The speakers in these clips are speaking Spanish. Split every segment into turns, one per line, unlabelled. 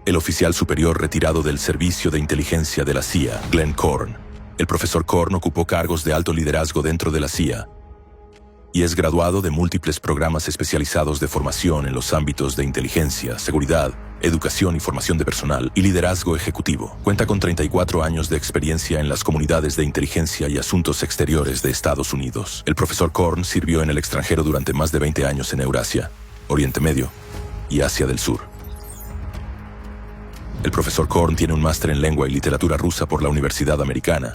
el oficial superior retirado del Servicio de Inteligencia de la CIA, Glenn Korn. El profesor Korn ocupó cargos de alto liderazgo dentro de la CIA y es graduado de múltiples programas especializados de formación en los ámbitos de inteligencia, seguridad, educación y formación de personal y liderazgo ejecutivo. Cuenta con 34 años de experiencia en las comunidades de inteligencia y asuntos exteriores de Estados Unidos. El profesor Korn sirvió en el extranjero durante más de 20 años en Eurasia, Oriente Medio y Asia del Sur. El profesor Korn tiene un máster en lengua y literatura rusa por la Universidad Americana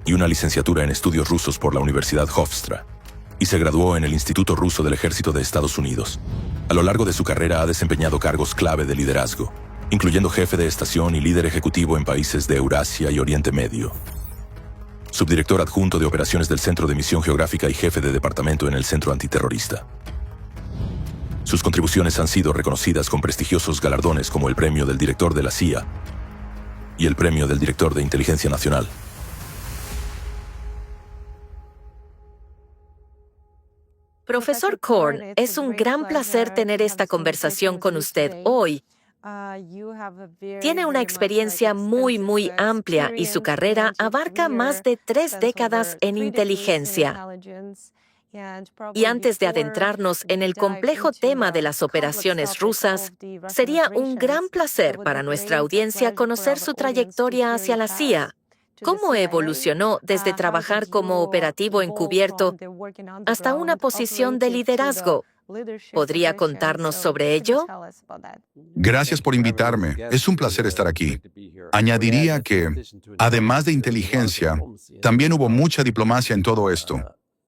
y una licenciatura en estudios rusos por la Universidad Hofstra, y se graduó en el Instituto Ruso del Ejército de Estados Unidos. A lo largo de su carrera ha desempeñado cargos clave de liderazgo, incluyendo jefe de estación y líder ejecutivo en países de Eurasia y Oriente Medio, subdirector adjunto de operaciones del Centro de Misión Geográfica y jefe de departamento en el Centro Antiterrorista. Sus contribuciones han sido reconocidas con prestigiosos galardones como el Premio del Director de la CIA y el Premio del Director de Inteligencia Nacional.
Profesor Korn, es un gran placer tener esta conversación con usted hoy. Tiene una experiencia muy amplia y su carrera abarca más de 3 décadas en inteligencia. Y antes de adentrarnos en el complejo tema de las operaciones rusas, sería un gran placer para nuestra audiencia conocer su trayectoria hacia la CIA. ¿Cómo evolucionó desde trabajar como operativo encubierto hasta una posición de liderazgo? ¿Podría contarnos sobre ello?
Gracias por invitarme. Es un placer estar aquí. Añadiría que, además de inteligencia, también hubo mucha diplomacia en todo esto.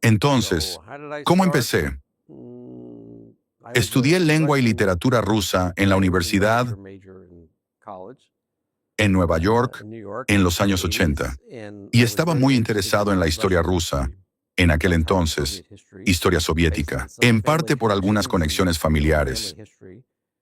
Entonces, ¿cómo empecé? Estudié lengua y literatura rusa en la universidad en Nueva York en los años 80 y estaba muy interesado en la historia rusa, en aquel entonces, historia soviética, en parte por algunas conexiones familiares,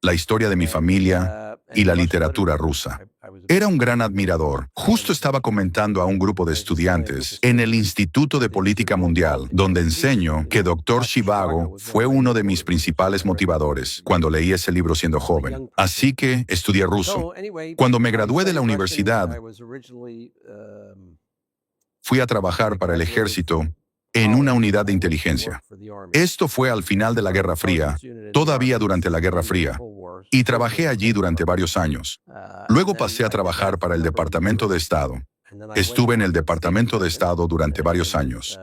la historia de mi familia y la literatura rusa. Era un gran admirador. Justo estaba comentando a un grupo de estudiantes en el Instituto de Política Mundial, donde enseño que Dr. Zhivago fue uno de mis principales motivadores cuando leí ese libro siendo joven. Así que estudié ruso. Cuando me gradué de la universidad, fui a trabajar para el ejército en una unidad de inteligencia. Esto fue al final de la Guerra Fría, todavía durante la Guerra Fría, y trabajé allí durante varios años. Luego pasé a trabajar para el Departamento de Estado. Estuve en el Departamento de Estado durante varios años.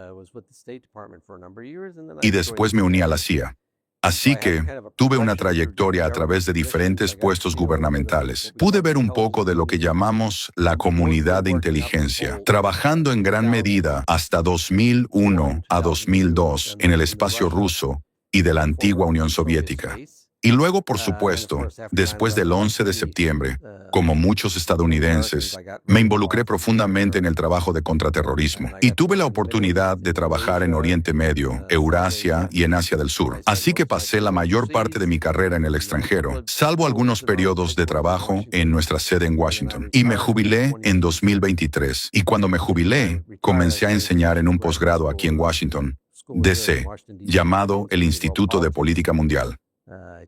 Y después me uní a la CIA. Así que tuve una trayectoria a través de diferentes puestos gubernamentales. Pude ver un poco de lo que llamamos la comunidad de inteligencia, trabajando en gran medida hasta 2001 a 2002 en el espacio ruso y de la antigua Unión Soviética. Y luego, por supuesto, después del 11 de septiembre, como muchos estadounidenses, me involucré profundamente en el trabajo de contraterrorismo y tuve la oportunidad de trabajar en Oriente Medio, Eurasia y en Asia del Sur. Así que pasé la mayor parte de mi carrera en el extranjero, salvo algunos periodos de trabajo en nuestra sede en Washington. Y me jubilé en 2023. Y cuando me jubilé, comencé a enseñar en un posgrado aquí en Washington, D.C., llamado el Instituto de Política Mundial.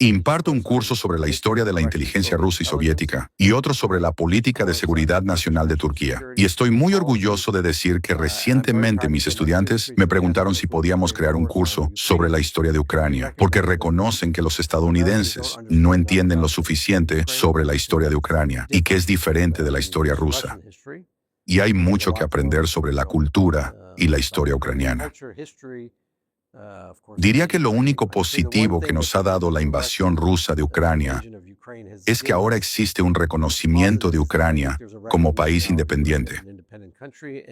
Imparto un curso sobre la historia de la inteligencia rusa y soviética y otro sobre la política de seguridad nacional de Turquía. Y estoy muy orgulloso de decir que recientemente mis estudiantes me preguntaron si podíamos crear un curso sobre la historia de Ucrania, porque reconocen que los estadounidenses no entienden lo suficiente sobre la historia de Ucrania y que es diferente de la historia rusa. Y hay mucho que aprender sobre la cultura y la historia ucraniana. Diría que lo único positivo que nos ha dado la invasión rusa de Ucrania es que ahora existe un reconocimiento de Ucrania como país independiente.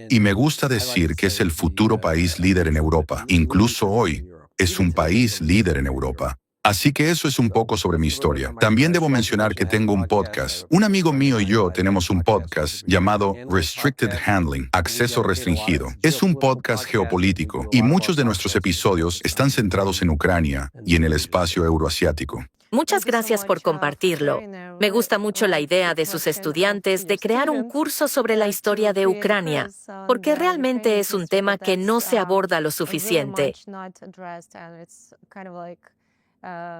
Y me gusta decir que es el futuro país líder en Europa. Incluso hoy, es un país líder en Europa. Así que eso es un poco sobre mi historia. También debo mencionar que tengo un podcast. Un amigo mío y yo tenemos un podcast llamado Restricted Handling, Acceso Restringido. Es un podcast geopolítico y muchos de nuestros episodios están centrados en Ucrania y en el espacio euroasiático.
Muchas gracias por compartirlo. Me gusta mucho la idea de sus estudiantes de crear un curso sobre la historia de Ucrania, porque realmente es un tema que no se aborda lo suficiente.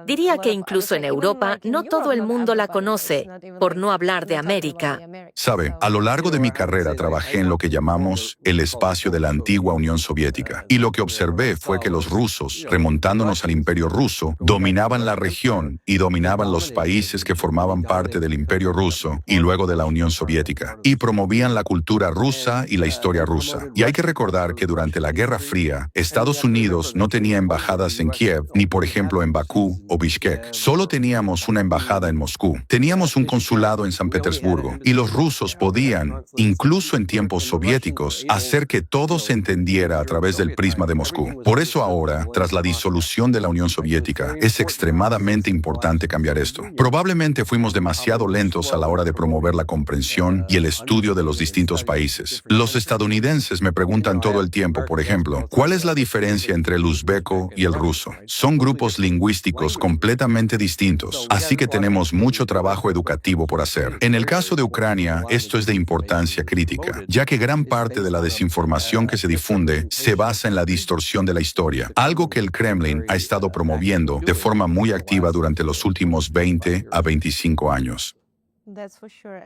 Diría que incluso en Europa no todo el mundo la conoce, por no hablar de América.
Sabe, a lo largo de mi carrera trabajé en lo que llamamos el espacio de la antigua Unión Soviética. Y lo que observé fue que los rusos, remontándonos al Imperio Ruso, dominaban la región y dominaban los países que formaban parte del Imperio Ruso y luego de la Unión Soviética. Y promovían la cultura rusa y la historia rusa. Y hay que recordar que durante la Guerra Fría, Estados Unidos no tenía embajadas en Kiev, ni por ejemplo en Bakú o Bishkek. Solo teníamos una embajada en Moscú. Teníamos un consulado en San Petersburgo. Y los rusos podían, incluso en tiempos soviéticos, hacer que todo se entendiera a través del prisma de Moscú. Por eso ahora, tras la disolución de la Unión Soviética, es extremadamente importante cambiar esto. Probablemente fuimos demasiado lentos a la hora de promover la comprensión y el estudio de los distintos países. Los estadounidenses me preguntan todo el tiempo, por ejemplo, ¿cuál es la diferencia entre el uzbeco y el ruso? Son grupos lingüísticos completamente distintos, así que tenemos mucho trabajo educativo por hacer. En el caso de Ucrania, esto es de importancia crítica, ya que gran parte de la desinformación que se difunde se basa en la distorsión de la historia, algo que el Kremlin ha estado promoviendo de forma muy activa durante los últimos 20 a 25 años.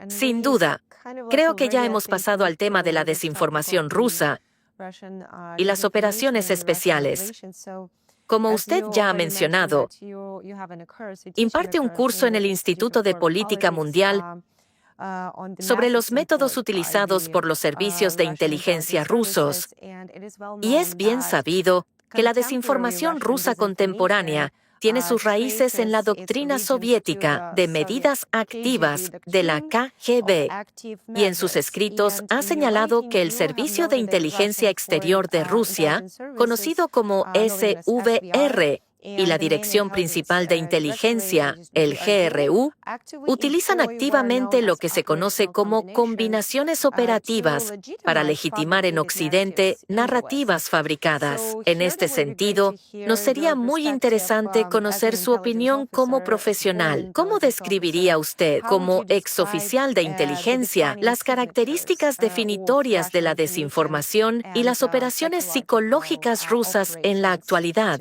Sin duda, creo que ya hemos pasado al tema de la desinformación rusa y las operaciones especiales. Como usted ya ha mencionado, imparte un curso en el Instituto de Política Mundial sobre los métodos utilizados por los servicios de inteligencia rusos, y es bien sabido que la desinformación rusa contemporánea tiene sus raíces en la doctrina soviética de medidas activas de la KGB, y en sus escritos ha señalado que el Servicio de Inteligencia Exterior de Rusia, conocido como SVR, y la Dirección Principal de Inteligencia, el GRU, utilizan activamente lo que se conoce como combinaciones operativas para legitimar en Occidente narrativas fabricadas. En este sentido, nos sería muy interesante conocer su opinión como profesional. ¿Cómo describiría usted, como exoficial de inteligencia, las características definitorias de la desinformación y las operaciones psicológicas rusas en la actualidad?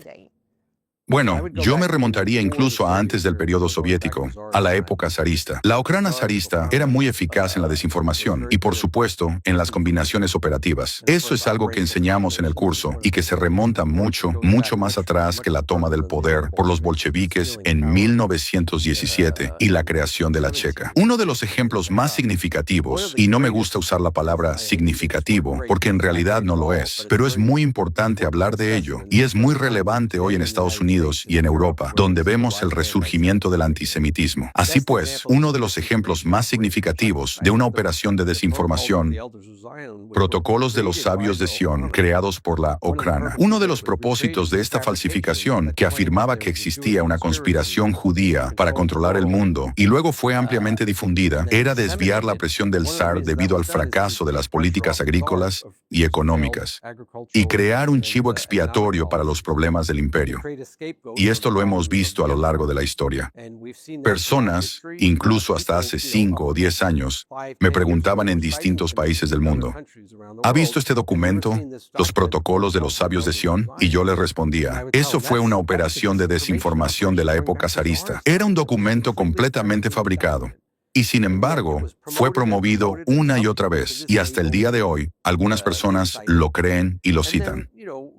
Bueno, yo me remontaría incluso a antes del periodo soviético, a la época zarista. La Ucrania zarista era muy eficaz en la desinformación y, por supuesto, en las combinaciones operativas. Eso es algo que enseñamos en el curso y que se remonta mucho, mucho más atrás que la toma del poder por los bolcheviques en 1917 y la creación de la Checa. Uno de los ejemplos más significativos, y no me gusta usar la palabra significativo porque en realidad no lo es, pero es muy importante hablar de ello y es muy relevante hoy en Estados Unidos y en Europa, donde vemos el resurgimiento del antisemitismo. Así pues, uno de los ejemplos más significativos de una operación de desinformación, Protocolos de los Sabios de Sion, creados por la Ucrania. Uno de los propósitos de esta falsificación, que afirmaba que existía una conspiración judía para controlar el mundo y luego fue ampliamente difundida, era desviar la presión del zar debido al fracaso de las políticas agrícolas y económicas y crear un chivo expiatorio para los problemas del imperio. Y esto lo hemos visto a lo largo de la historia. Personas, incluso hasta hace 5 o 10 años, me preguntaban en distintos países del mundo, ¿ha visto este documento, los protocolos de los sabios de Sion? Y yo les respondía, eso fue una operación de desinformación de la época zarista. Era un documento completamente fabricado. Y sin embargo, fue promovido una y otra vez, y hasta el día de hoy, algunas personas lo creen y lo citan.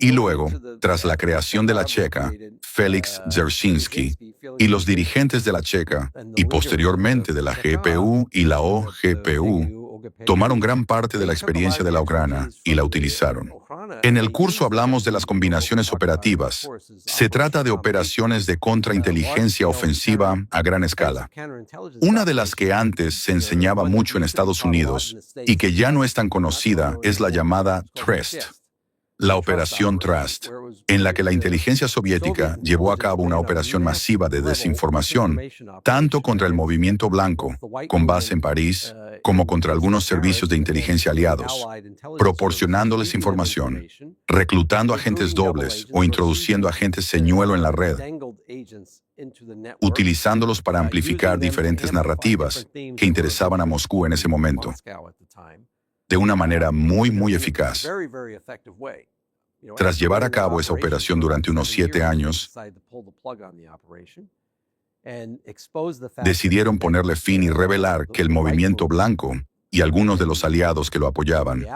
Y luego, tras la creación de la Checa, Félix Dzerzhinsky y los dirigentes de la Checa, y posteriormente de la GPU y la OGPU, tomaron gran parte de la experiencia de la Ucrania y la utilizaron. En el curso hablamos de las combinaciones operativas. Se trata de operaciones de contrainteligencia ofensiva a gran escala. Una de las que antes se enseñaba mucho en Estados Unidos y que ya no es tan conocida es la llamada TRUST. La operación Trust, en la que la inteligencia soviética llevó a cabo una operación masiva de desinformación, tanto contra el movimiento blanco, con base en París, como contra algunos servicios de inteligencia aliados, proporcionándoles información, reclutando agentes dobles o introduciendo agentes señuelo en la red, utilizándolos para amplificar diferentes narrativas que interesaban a Moscú en ese momento, de una manera muy, muy eficaz. Tras llevar a cabo esa operación durante unos 7 años, decidieron ponerle fin y revelar que el movimiento blanco y algunos de los aliados que lo apoyaban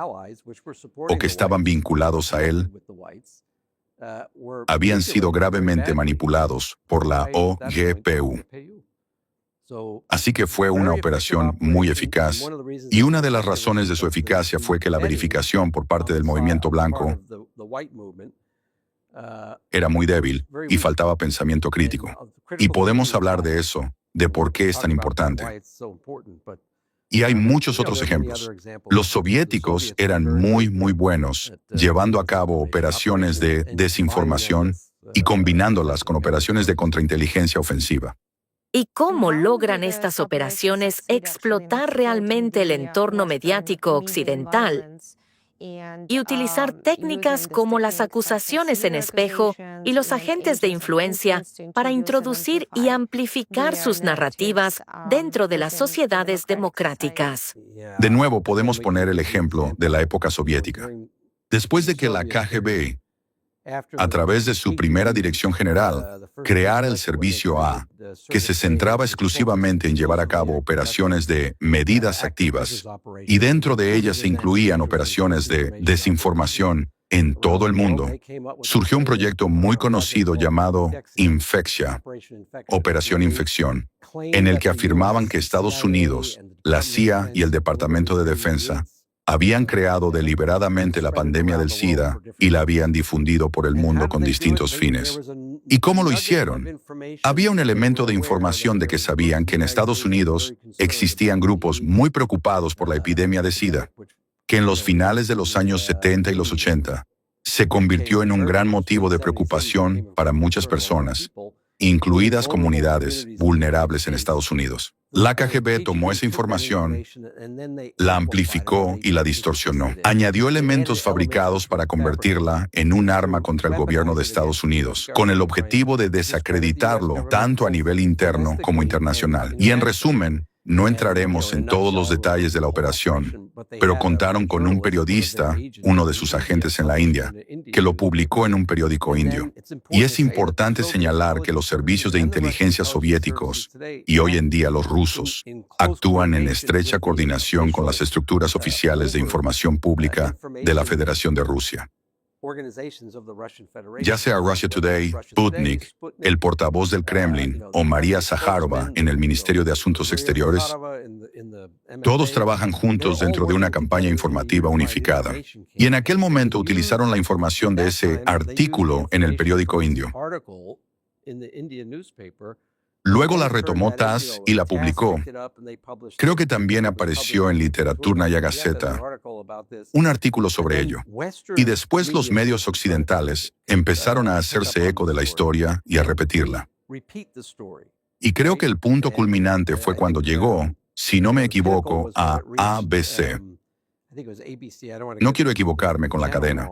o que estaban vinculados a él habían sido gravemente manipulados por la OGPU. Así que fue una operación muy eficaz, y una de las razones de su eficacia fue que la verificación por parte del movimiento blanco era muy débil y faltaba pensamiento crítico. Y podemos hablar de eso, de por qué es tan importante. Y hay muchos otros ejemplos. Los soviéticos eran muy buenos llevando a cabo operaciones de desinformación y combinándolas con operaciones de contrainteligencia ofensiva.
¿Y cómo logran estas operaciones explotar realmente el entorno mediático occidental y utilizar técnicas como las acusaciones en espejo y los agentes de influencia para introducir y amplificar sus narrativas dentro de las sociedades democráticas?
De nuevo, podemos poner el ejemplo de la época soviética. Después de que la KGB, a través de su primera dirección general, creara el Servicio A, que se centraba exclusivamente en llevar a cabo operaciones de medidas activas, y dentro de ellas se incluían operaciones de desinformación en todo el mundo, surgió un proyecto muy conocido llamado Infexia, Operación Infección, en el que afirmaban que Estados Unidos, la CIA y el Departamento de Defensa habían creado deliberadamente la pandemia del SIDA y la habían difundido por el mundo con distintos fines. ¿Y cómo lo hicieron? Había un elemento de información de que sabían que en Estados Unidos existían grupos muy preocupados por la epidemia de SIDA, que en los finales de los años 70 y los 80 se convirtió en un gran motivo de preocupación para muchas personas, incluidas comunidades vulnerables en Estados Unidos. La KGB tomó esa información, la amplificó y la distorsionó. Añadió elementos fabricados para convertirla en un arma contra el gobierno de Estados Unidos, con el objetivo de desacreditarlo tanto a nivel interno como internacional. Y en resumen, no entraremos en todos los detalles de la operación, pero contaron con un periodista, uno de sus agentes en la India, que lo publicó en un periódico indio. Y es importante señalar que los servicios de inteligencia soviéticos, y hoy en día los rusos, actúan en estrecha coordinación con las estructuras oficiales de información pública de la Federación de Rusia. Ya sea Russia Today, Sputnik, el portavoz del Kremlin o María Zaharova en el Ministerio de Asuntos Exteriores, todos trabajan juntos dentro de una campaña informativa unificada. Y en aquel momento utilizaron la información de ese artículo en el periódico indio. Luego la retomó TASS y la publicó. Creo que también apareció en Literaturnaya Gazeta un artículo sobre ello. Y después los medios occidentales empezaron a hacerse eco de la historia y a repetirla. Y creo que el punto culminante fue cuando llegó, si no me equivoco, a ABC. No quiero equivocarme con la cadena,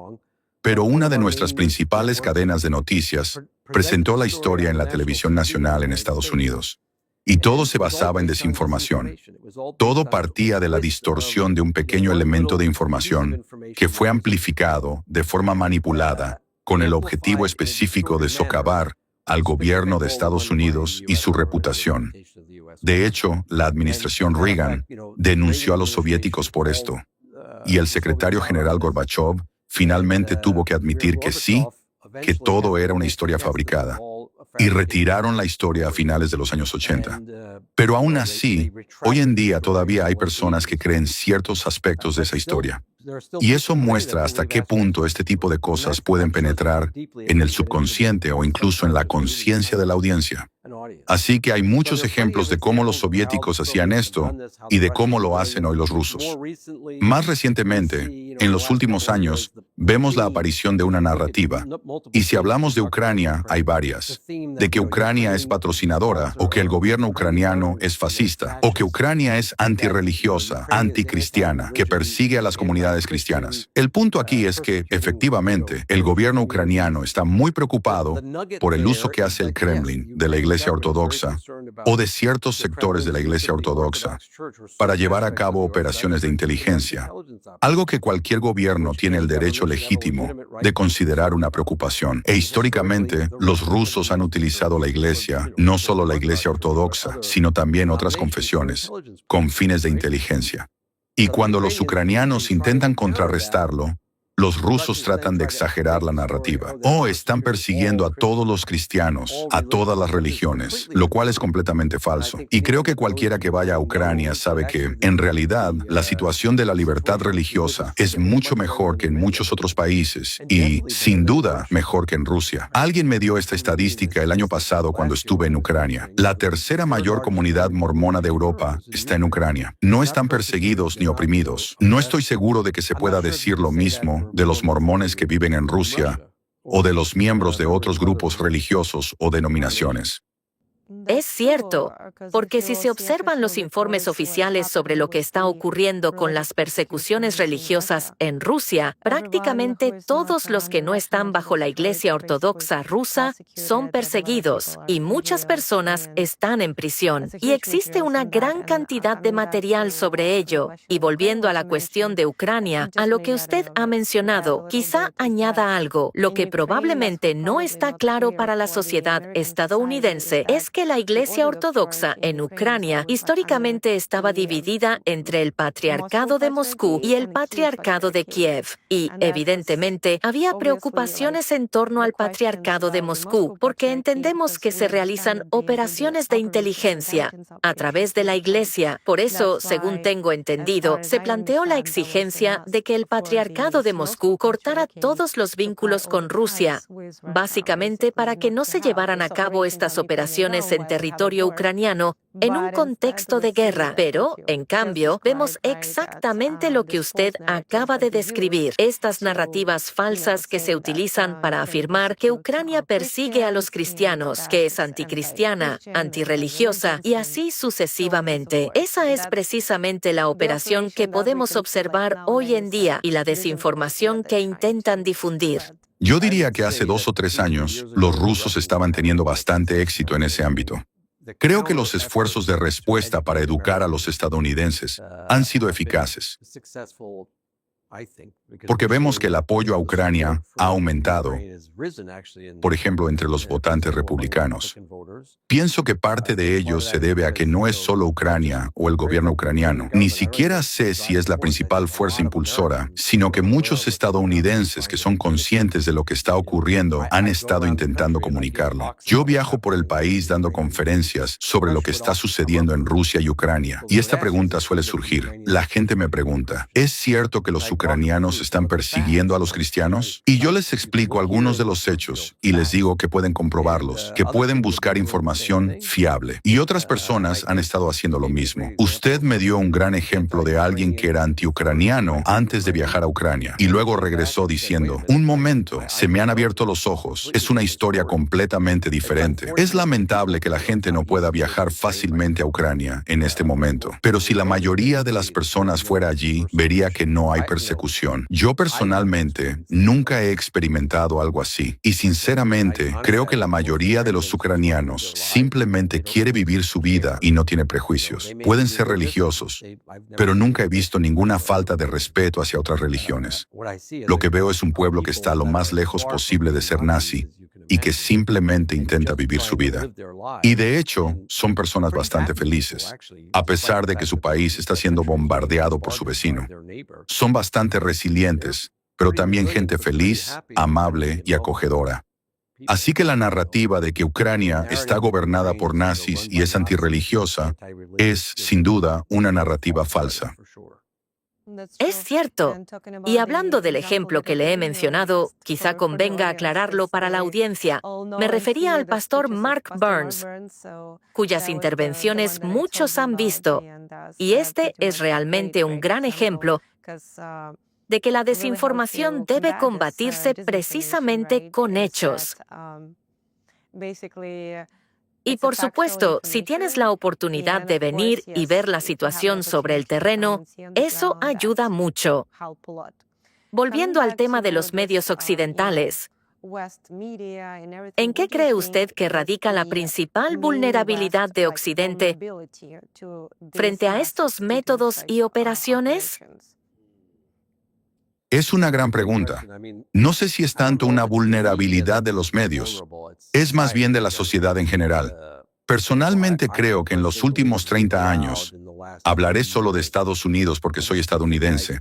pero una de nuestras principales cadenas de noticias presentó la historia en la televisión nacional en Estados Unidos. Y todo se basaba en desinformación. Todo partía de la distorsión de un pequeño elemento de información que fue amplificado de forma manipulada con el objetivo específico de socavar al gobierno de Estados Unidos y su reputación. De hecho, la administración Reagan denunció a los soviéticos por esto, y el secretario general Gorbachev finalmente tuvo que admitir que sí, que todo era una historia fabricada, y retiraron la historia a finales de los años 80. Pero aún así, hoy en día todavía hay personas que creen ciertos aspectos de esa historia. Y eso muestra hasta qué punto este tipo de cosas pueden penetrar en el subconsciente o incluso en la conciencia de la audiencia. Así que hay muchos ejemplos de cómo los soviéticos hacían esto y de cómo lo hacen hoy los rusos. Más recientemente, en los últimos años, vemos la aparición de una narrativa. Y si hablamos de Ucrania, hay varias. De que Ucrania es patrocinadora, o que el gobierno ucraniano es fascista, o que Ucrania es antirreligiosa, anticristiana, que persigue a las comunidades cristianas. El punto aquí es que, efectivamente, el gobierno ucraniano está muy preocupado por el uso que hace el Kremlin de la Iglesia ortodoxa o de ciertos sectores de la Iglesia ortodoxa para llevar a cabo operaciones de inteligencia, algo que cualquier gobierno tiene el derecho legítimo de considerar una preocupación. E históricamente, los rusos han utilizado la Iglesia, no solo la Iglesia ortodoxa, sino también otras confesiones, con fines de inteligencia. Y cuando los ucranianos intentan contrarrestarlo, los rusos tratan de exagerar la narrativa. Están persiguiendo a todos los cristianos, a todas las religiones, lo cual es completamente falso. Y creo que cualquiera que vaya a Ucrania sabe que, en realidad, la situación de la libertad religiosa es mucho mejor que en muchos otros países y, sin duda, mejor que en Rusia. Alguien me dio esta estadística el año pasado cuando estuve en Ucrania. La tercera mayor comunidad mormona de Europa está en Ucrania. No están perseguidos ni oprimidos. No estoy seguro de que se pueda decir lo mismo de los mormones que viven en Rusia o de los miembros de otros grupos religiosos o denominaciones.
Es cierto, porque si se observan los informes oficiales sobre lo que está ocurriendo con las persecuciones religiosas en Rusia, prácticamente todos los que no están bajo la Iglesia Ortodoxa rusa son perseguidos y muchas personas están en prisión. Y existe una gran cantidad de material sobre ello. Y volviendo a la cuestión de Ucrania, a lo que usted ha mencionado, quizá añada algo. Lo que probablemente no está claro para la sociedad estadounidense es que la Iglesia Ortodoxa en Ucrania históricamente estaba dividida entre el Patriarcado de Moscú y el Patriarcado de Kiev. Y, evidentemente, había preocupaciones en torno al Patriarcado de Moscú, porque entendemos que se realizan operaciones de inteligencia a través de la Iglesia. Por eso, según tengo entendido, se planteó la exigencia de que el Patriarcado de Moscú cortara todos los vínculos con Rusia, básicamente para que no se llevaran a cabo estas operaciones en territorio ucraniano en un contexto de guerra. Pero, en cambio, vemos exactamente lo que usted acaba de describir. Estas narrativas falsas que se utilizan para afirmar que Ucrania persigue a los cristianos, que es anticristiana, antirreligiosa y así sucesivamente. Esa es precisamente la operación que podemos observar hoy en día y la desinformación que intentan difundir.
Yo diría que hace 2 o 3 años, los rusos estaban teniendo bastante éxito en ese ámbito. Creo que los esfuerzos de respuesta para educar a los estadounidenses han sido eficaces, porque vemos que el apoyo a Ucrania ha aumentado, por ejemplo, entre los votantes republicanos. Pienso que parte de ello se debe a que no es solo Ucrania o el gobierno ucraniano, ni siquiera sé si es la principal fuerza impulsora, sino que muchos estadounidenses que son conscientes de lo que está ocurriendo han estado intentando comunicarlo. Yo viajo por el país dando conferencias sobre lo que está sucediendo en Rusia y Ucrania, y esta pregunta suele surgir. La gente me pregunta, ¿es cierto que los ucranianos están persiguiendo a los cristianos? Y yo les explico algunos de los hechos y les digo que pueden comprobarlos, que pueden buscar información fiable. Y otras personas han estado haciendo lo mismo. Usted me dio un gran ejemplo de alguien que era antiucraniano antes de viajar a Ucrania y luego regresó diciendo, un momento, se me han abierto los ojos. Es una historia completamente diferente. Es lamentable que la gente no pueda viajar fácilmente a Ucrania en este momento, pero si la mayoría de las personas fuera allí, vería que no hay persecución. Yo personalmente nunca he experimentado algo así y sinceramente creo que la mayoría de los ucranianos simplemente quiere vivir su vida y no tiene prejuicios. Pueden ser religiosos, pero nunca he visto ninguna falta de respeto hacia otras religiones. Lo que veo es un pueblo que está lo más lejos posible de ser nazi y que simplemente intenta vivir su vida. Y de hecho, son personas bastante felices, a pesar de que su país está siendo bombardeado por su vecino. Son bastante resilientes, pero también gente feliz, amable y acogedora. Así que la narrativa de que Ucrania está gobernada por nazis y es antirreligiosa es, sin duda, una narrativa falsa.
Es cierto. Y hablando del ejemplo que le he mencionado, quizá convenga aclararlo para la audiencia. Me refería al pastor Mark Burns, cuyas intervenciones muchos han visto. Y este es realmente un gran ejemplo de que la desinformación debe combatirse precisamente con hechos. Y por supuesto, si tienes la oportunidad de venir y ver la situación sobre el terreno, eso ayuda mucho. Volviendo al tema de los medios occidentales, ¿En qué cree usted que radica la principal vulnerabilidad de Occidente frente a estos métodos y operaciones?
Es una gran pregunta. No sé si es tanto una vulnerabilidad de los medios. Es más bien de la sociedad en general. Personalmente creo que en los últimos 30 años, hablaré solo de Estados Unidos porque soy estadounidense,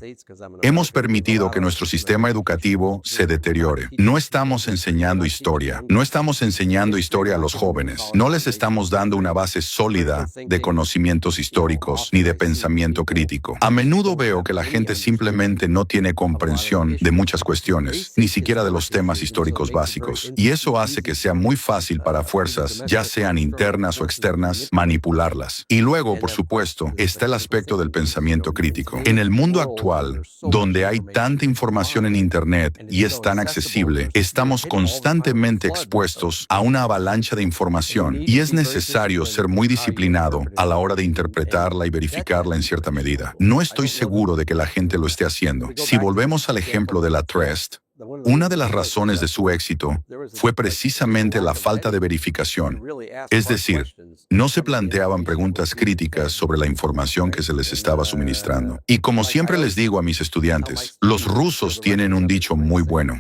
hemos permitido que nuestro sistema educativo se deteriore. No estamos enseñando historia. No estamos enseñando historia a los jóvenes. No les estamos dando una base sólida de conocimientos históricos ni de pensamiento crítico. A menudo veo que la gente simplemente no tiene comprensión de muchas cuestiones, ni siquiera de los temas históricos básicos. Y eso hace que sea muy fácil para fuerzas, ya sean internas o externas, manipularlas. Y luego, por supuesto, está el aspecto del pensamiento crítico. En el mundo actual, donde hay tanta información en Internet y es tan accesible, estamos constantemente expuestos a una avalancha de información y es necesario ser muy disciplinado a la hora de interpretarla y verificarla en cierta medida. No estoy seguro de que la gente lo esté haciendo. Si volvemos al ejemplo de la Trust, una de las razones de su éxito fue precisamente la falta de verificación. Es decir, no se planteaban preguntas críticas sobre la información que se les estaba suministrando. Y como siempre les digo a mis estudiantes, los rusos tienen un dicho muy bueno.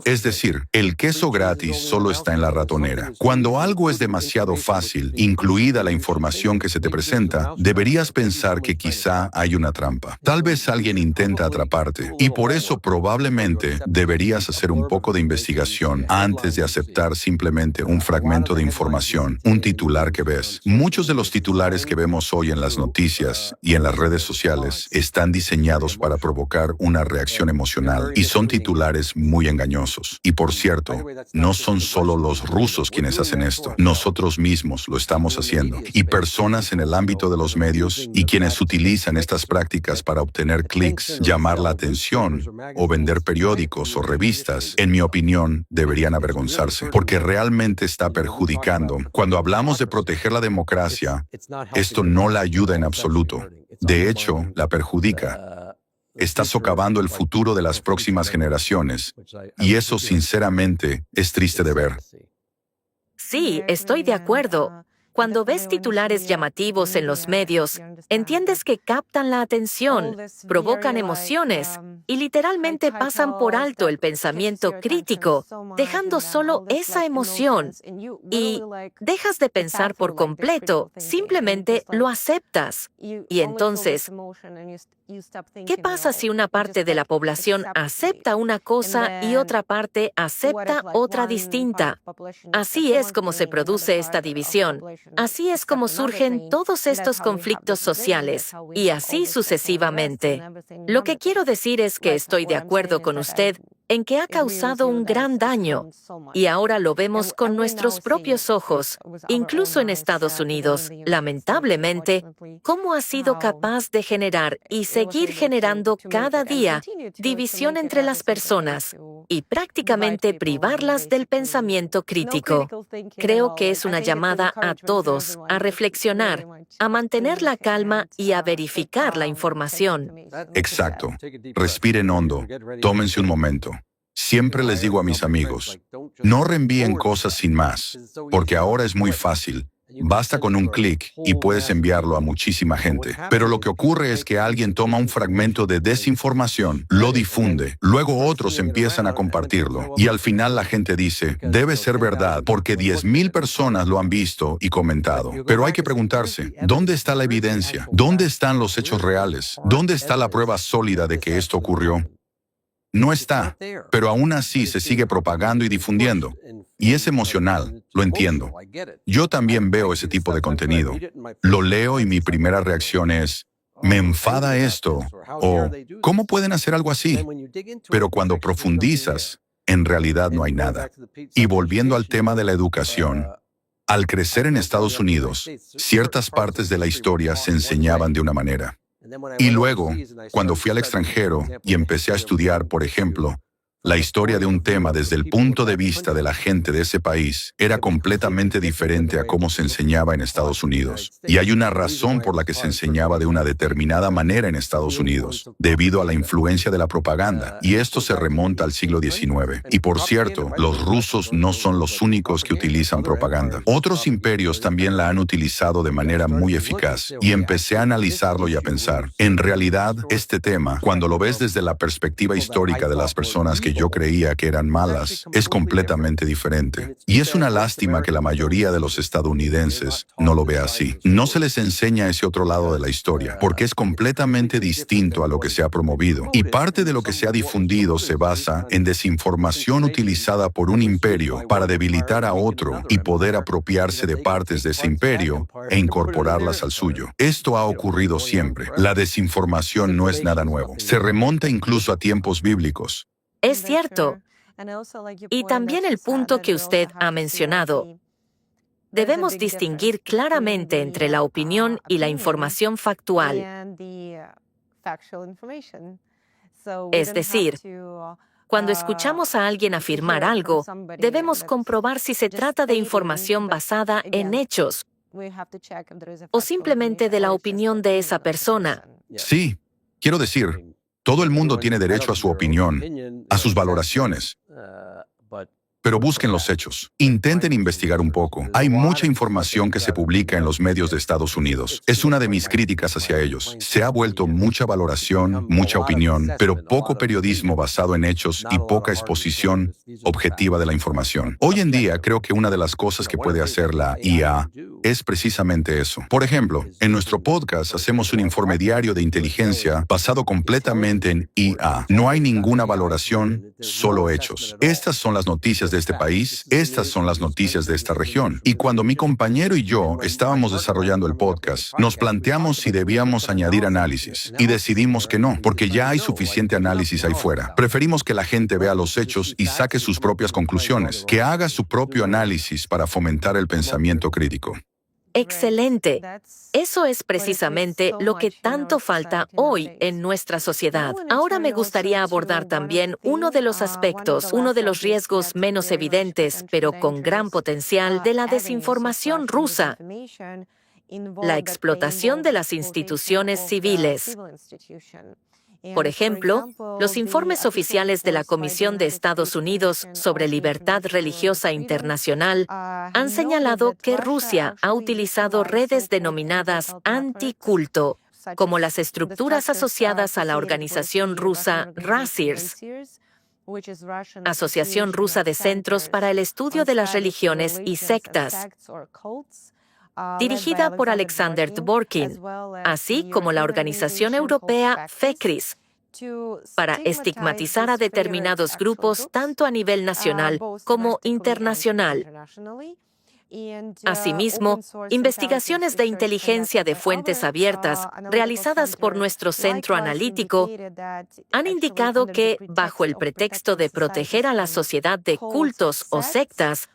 Es decir, el queso gratis solo está en la ratonera. Cuando algo es demasiado fácil, incluida la información que se te presenta, deberías pensar que quizá hay una trampa. Tal vez alguien intenta atraparte y por eso probablemente deberías hacer un poco de investigación antes de aceptar simplemente un fragmento de información, un titular que ves. Muchos de los titulares que vemos hoy en las noticias y en las redes sociales están diseñados para provocar una reacción emocional y son titulares muy engañosos. Y por cierto, no son solo los rusos quienes hacen esto, nosotros mismos lo estamos haciendo. Y personas en el ámbito de los medios y quienes utilizan estas prácticas para obtener clics, llamar la atención o vender periódicos o revistas, en mi opinión, deberían avergonzarse, porque realmente está perjudicando. Cuando hablamos de proteger la democracia, esto no la ayuda en absoluto. De hecho, la perjudica. Está socavando el futuro de las próximas generaciones, y eso, sinceramente, es triste de ver.
Sí, estoy de acuerdo. Cuando ves titulares llamativos en los medios, entiendes que captan la atención, provocan emociones y literalmente pasan por alto el pensamiento crítico, dejando solo esa emoción. Y dejas de pensar por completo, simplemente lo aceptas. Y entonces, ¿qué pasa si una parte de la población acepta una cosa y otra parte acepta otra distinta? Así es como se produce esta división. Así es como surgen todos estos conflictos sociales, y así sucesivamente. Lo que quiero decir es que estoy de acuerdo con usted en que ha causado un gran daño, y ahora lo vemos con nuestros propios ojos, incluso en Estados Unidos, lamentablemente, cómo ha sido capaz de generar y seguir generando cada día división entre las personas y prácticamente privarlas del pensamiento crítico. Creo que es una llamada a todos a reflexionar, a mantener la calma y a verificar la información.
Exacto. Respiren hondo. Tómense un momento. Siempre les digo a mis amigos, no reenvíen cosas sin más, porque ahora es muy fácil. Basta con un clic y puedes enviarlo a muchísima gente. Pero lo que ocurre es que alguien toma un fragmento de desinformación, lo difunde, luego otros empiezan a compartirlo y al final la gente dice, debe ser verdad porque 10,000 personas lo han visto y comentado. Pero hay que preguntarse, ¿dónde está la evidencia? ¿Dónde están los hechos reales? ¿Dónde está la prueba sólida de que esto ocurrió? No está, pero aún así se sigue propagando y difundiendo. Y es emocional, lo entiendo. Yo también veo ese tipo de contenido. Lo leo y mi primera reacción es, me enfada esto, o ¿cómo pueden hacer algo así? Pero cuando profundizas, en realidad no hay nada. Y volviendo al tema de la educación, al crecer en Estados Unidos, ciertas partes de la historia se enseñaban de una manera. Y luego, cuando fui al extranjero y empecé a estudiar, por ejemplo, La historia de un tema desde el punto de vista de la gente de ese país era completamente diferente a cómo se enseñaba en Estados Unidos. Y hay una razón por la que se enseñaba de una determinada manera en Estados Unidos, debido a la influencia de la propaganda. Y esto se remonta al siglo XIX. Y por cierto, los rusos no son los únicos que utilizan propaganda. Otros imperios también la han utilizado de manera muy eficaz. Y empecé a analizarlo y a pensar, en realidad, este tema, cuando lo ves desde la perspectiva histórica de las personas que yo creía que eran malas, es completamente diferente. Y es una lástima que la mayoría de los estadounidenses no lo vea así. No se les enseña ese otro lado de la historia, porque es completamente distinto a lo que se ha promovido. Y parte de lo que se ha difundido se basa en desinformación utilizada por un imperio para debilitar a otro y poder apropiarse de partes de ese imperio e incorporarlas al suyo. Esto ha ocurrido siempre. La desinformación no es nada nuevo. Se remonta incluso a tiempos bíblicos.
Es cierto. Y también el punto que usted ha mencionado. Debemos distinguir claramente entre la opinión y la información factual. Es decir, cuando escuchamos a alguien afirmar algo, debemos comprobar si se trata de información basada en hechos o simplemente de la opinión de esa persona.
Sí, quiero decir, todo el mundo tiene derecho a su opinión, a sus valoraciones. Pero busquen los hechos. Intenten investigar un poco. Hay mucha información que se publica en los medios de Estados Unidos. Es una de mis críticas hacia ellos. Se ha vuelto mucha valoración, mucha opinión, pero poco periodismo basado en hechos y poca exposición objetiva de la información. Hoy en día creo que una de las cosas que puede hacer la IA es precisamente eso. Por ejemplo, en nuestro podcast hacemos un informe diario de inteligencia basado completamente en IA. No hay ninguna valoración, solo hechos. Estas son las noticias de este país, estas son las noticias de esta región. Y cuando mi compañero y yo estábamos desarrollando el podcast, nos planteamos si debíamos añadir análisis. Y decidimos que no, porque ya hay suficiente análisis ahí fuera. Preferimos que la gente vea los hechos y saque sus propias conclusiones, que haga su propio análisis para fomentar el pensamiento crítico.
Excelente. Eso es precisamente lo que tanto falta hoy en nuestra sociedad. Ahora me gustaría abordar también uno de los aspectos, uno de los riesgos menos evidentes, pero con gran potencial, de la desinformación rusa: la explotación de las instituciones civiles. Por ejemplo, los informes oficiales de la Comisión de Estados Unidos sobre Libertad Religiosa Internacional han señalado que Rusia ha utilizado redes denominadas anticulto, como las estructuras asociadas a la organización rusa RASIRS, Asociación Rusa de Centros para el Estudio de las Religiones y Sectas, dirigida por Alexander Dworkin, así como la organización europea FECRIS, para estigmatizar a determinados grupos tanto a nivel nacional como internacional. Asimismo, investigaciones de inteligencia de fuentes abiertas realizadas por nuestro centro analítico han indicado que, bajo el pretexto de proteger a la sociedad de cultos o sectas,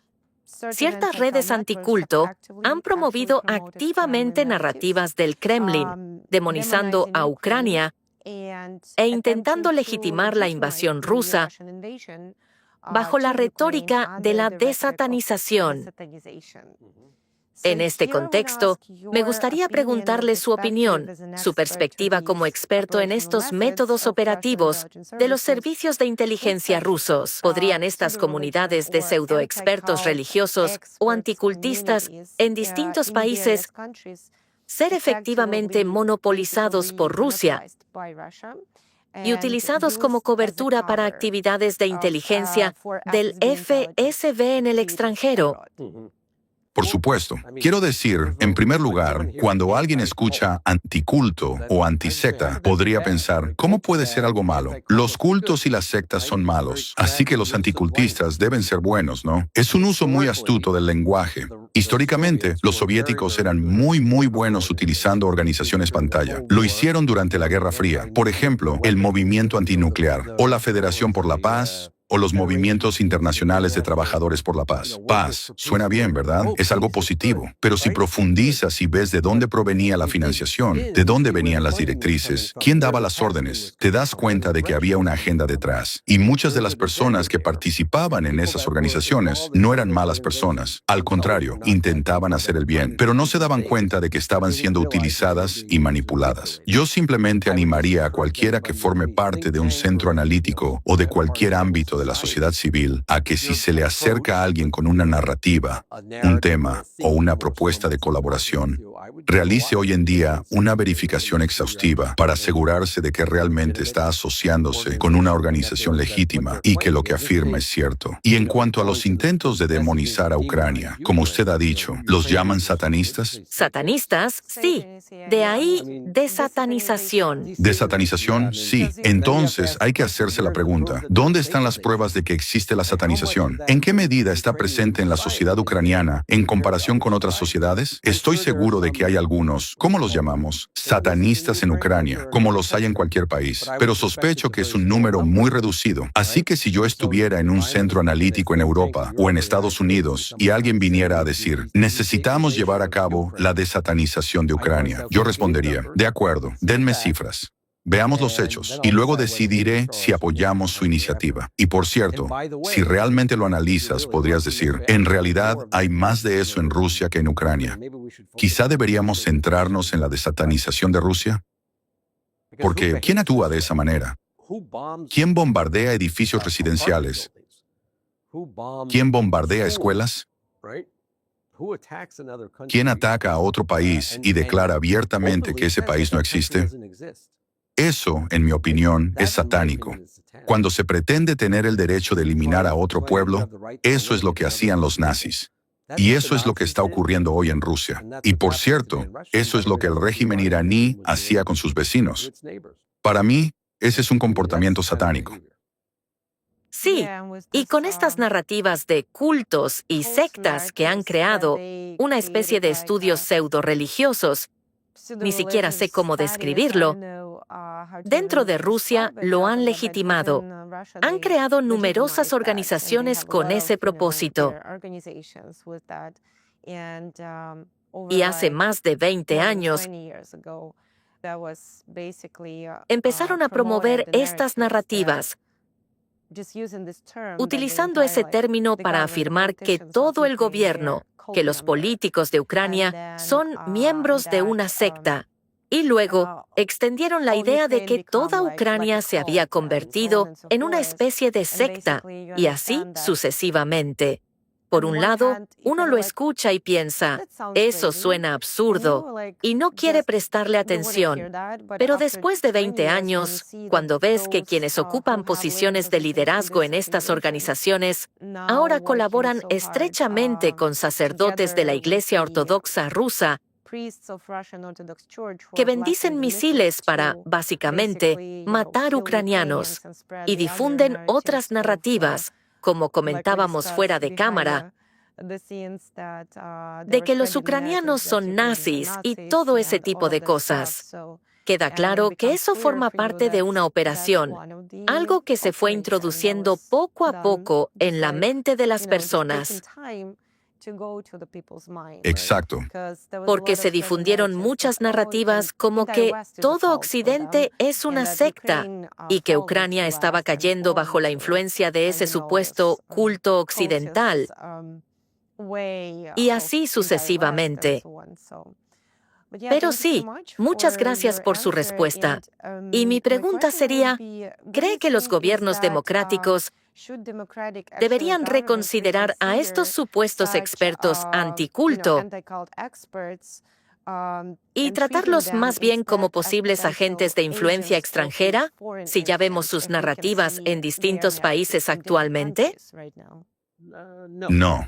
ciertas redes anticulto han promovido activamente narrativas del Kremlin, demonizando a Ucrania e intentando legitimar la invasión rusa bajo la retórica de la desatanización. En este contexto, me gustaría preguntarle su opinión, su perspectiva como experto en estos métodos operativos de los servicios de inteligencia rusos. ¿Podrían estas comunidades de pseudoexpertos religiosos o anticultistas en distintos países ser efectivamente monopolizados por Rusia y utilizados como cobertura para actividades de inteligencia del FSB en el extranjero?
Por supuesto. Quiero decir, en primer lugar, cuando alguien escucha anticulto o antisecta, podría pensar, ¿cómo puede ser algo malo? Los cultos y las sectas son malos, así que los anticultistas deben ser buenos, ¿no? Es un uso muy astuto del lenguaje. Históricamente, los soviéticos eran muy buenos utilizando organizaciones pantalla. Lo hicieron durante la Guerra Fría. Por ejemplo, el Movimiento Antinuclear o la Federación por la Paz, o los movimientos internacionales de trabajadores por la paz. Paz, suena bien, ¿verdad? Es algo positivo. Pero si profundizas y ves de dónde provenía la financiación, de dónde venían las directrices, quién daba las órdenes, te das cuenta de que había una agenda detrás. Y muchas de las personas que participaban en esas organizaciones no eran malas personas. Al contrario, intentaban hacer el bien, pero no se daban cuenta de que estaban siendo utilizadas y manipuladas. Yo simplemente animaría a cualquiera que forme parte de un centro analítico o de cualquier ámbito de la sociedad civil a que si se le acerca a alguien con una narrativa, un tema o una propuesta de colaboración, realice hoy en día una verificación exhaustiva para asegurarse de que realmente está asociándose con una organización legítima y que lo que afirma es cierto. Y en cuanto a los intentos de demonizar a Ucrania, como usted ha dicho, ¿los llaman satanistas?
¿Satanistas? Sí. De ahí, desatanización.
¿Desatanización? Sí. Entonces, hay que hacerse la pregunta, ¿dónde están las pruebas de que existe la satanización? ¿En qué medida está presente en la sociedad ucraniana en comparación con otras sociedades? Estoy seguro de que hay algunos, ¿cómo los llamamos? Satanistas en Ucrania, como los hay en cualquier país. Pero sospecho que es un número muy reducido. Así que si yo estuviera en un centro analítico en Europa o en Estados Unidos y alguien viniera a decir, necesitamos llevar a cabo la desatanización de Ucrania, yo respondería, de acuerdo, denme cifras. Veamos los hechos y luego decidiré si apoyamos su iniciativa. Y por cierto, si realmente lo analizas, podrías decir, en realidad hay más de eso en Rusia que en Ucrania. Quizá deberíamos centrarnos en la desatanización de Rusia. Porque, ¿quién actúa de esa manera? ¿Quién bombardea edificios residenciales? ¿Quién bombardea escuelas? ¿Quién ataca a otro país y declara abiertamente que ese país no existe? Eso, en mi opinión, es satánico. Cuando se pretende tener el derecho de eliminar a otro pueblo, eso es lo que hacían los nazis. Y eso es lo que está ocurriendo hoy en Rusia. Y por cierto, eso es lo que el régimen iraní hacía con sus vecinos. Para mí, ese es un comportamiento satánico.
Sí, y con estas narrativas de cultos y sectas que han creado una especie de estudios pseudo-religiosos, ni siquiera sé cómo describirlo, dentro de Rusia lo han legitimado. Han creado numerosas organizaciones con ese propósito. Y hace más de 20 años empezaron a promover estas narrativas, utilizando ese término para afirmar que todo el gobierno, que los políticos de Ucrania son miembros de una secta. Y luego extendieron la idea de que toda Ucrania se había convertido en una especie de secta, y así sucesivamente. Por un lado, uno lo escucha y piensa, eso suena absurdo, y no quiere prestarle atención. Pero después de 20 años, cuando ves que quienes ocupan posiciones de liderazgo en estas organizaciones ahora colaboran estrechamente con sacerdotes de la Iglesia Ortodoxa rusa, que bendicen misiles para, básicamente, matar ucranianos, y difunden otras narrativas, como comentábamos fuera de cámara, de que los ucranianos son nazis y todo ese tipo de cosas. Queda claro que eso forma parte de una operación, algo que se fue introduciendo poco a poco en la mente de las personas.
Exacto.
Porque se difundieron muchas narrativas como que todo Occidente es una secta y que Ucrania estaba cayendo bajo la influencia de ese supuesto culto occidental, y así sucesivamente. Pero sí, muchas gracias por su respuesta. Y mi pregunta sería, ¿cree que los gobiernos democráticos deberían reconsiderar a estos supuestos expertos anticulto y tratarlos más bien como posibles agentes de influencia extranjera, si ya vemos sus narrativas en distintos países actualmente?
No.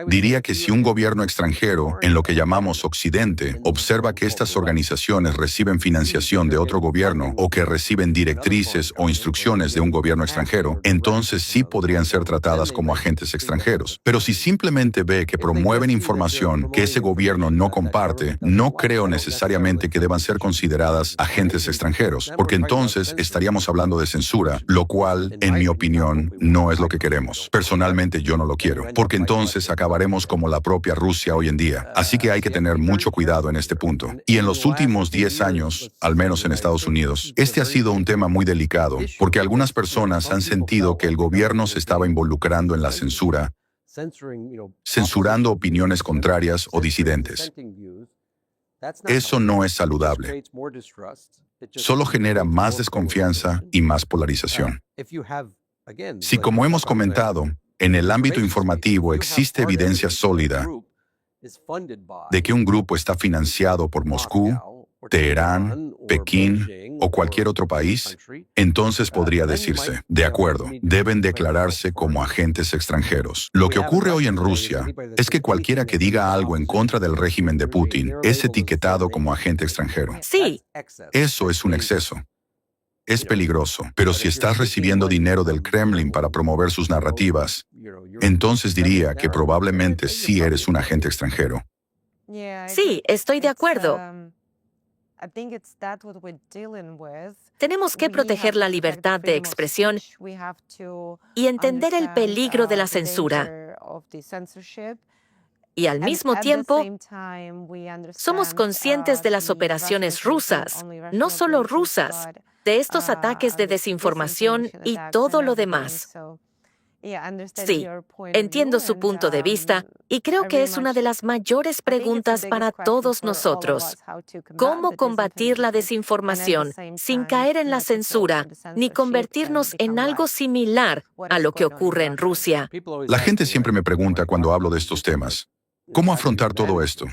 Diría que si un gobierno extranjero, en lo que llamamos Occidente, observa que estas organizaciones reciben financiación de otro gobierno o que reciben directrices o instrucciones de un gobierno extranjero, entonces sí podrían ser tratadas como agentes extranjeros. Pero si simplemente ve que promueven información que ese gobierno no comparte, no creo necesariamente que deban ser consideradas agentes extranjeros, porque entonces estaríamos hablando de censura, lo cual, en mi opinión, no es lo que queremos. Personalmente yo no lo quiero, porque entonces acabaremos como la propia Rusia hoy en día. Así que hay que tener mucho cuidado en este punto. Y en los últimos 10 años, al menos en Estados Unidos, este ha sido un tema muy delicado, porque algunas personas han sentido que el gobierno se estaba involucrando en la censura, censurando opiniones contrarias o disidentes. Eso no es saludable. Solo genera más desconfianza y más polarización. Si, como hemos comentado, en el ámbito informativo existe evidencia sólida de que un grupo está financiado por Moscú, Teherán, Pekín o cualquier otro país, entonces podría decirse, de acuerdo, deben declararse como agentes extranjeros. Lo que ocurre hoy en Rusia es que cualquiera que diga algo en contra del régimen de Putin es etiquetado como agente extranjero.
Sí,
Eso es un exceso. Es peligroso, pero si estás recibiendo dinero del Kremlin para promover sus narrativas, entonces diría que probablemente sí eres un agente extranjero.
sí, estoy de acuerdo. Tenemos que proteger la libertad de expresión y entender el peligro de la censura. Y al mismo tiempo, somos conscientes de las operaciones rusas, no solo rusas, de estos ataques de desinformación y todo lo demás. Sí, entiendo su punto de vista y creo que es una de las mayores preguntas para todos nosotros. ¿Cómo combatir la desinformación sin caer en la censura ni convertirnos en algo similar a lo que ocurre en Rusia?
La gente siempre me pregunta cuando hablo de estos temas, ¿cómo afrontar todo esto?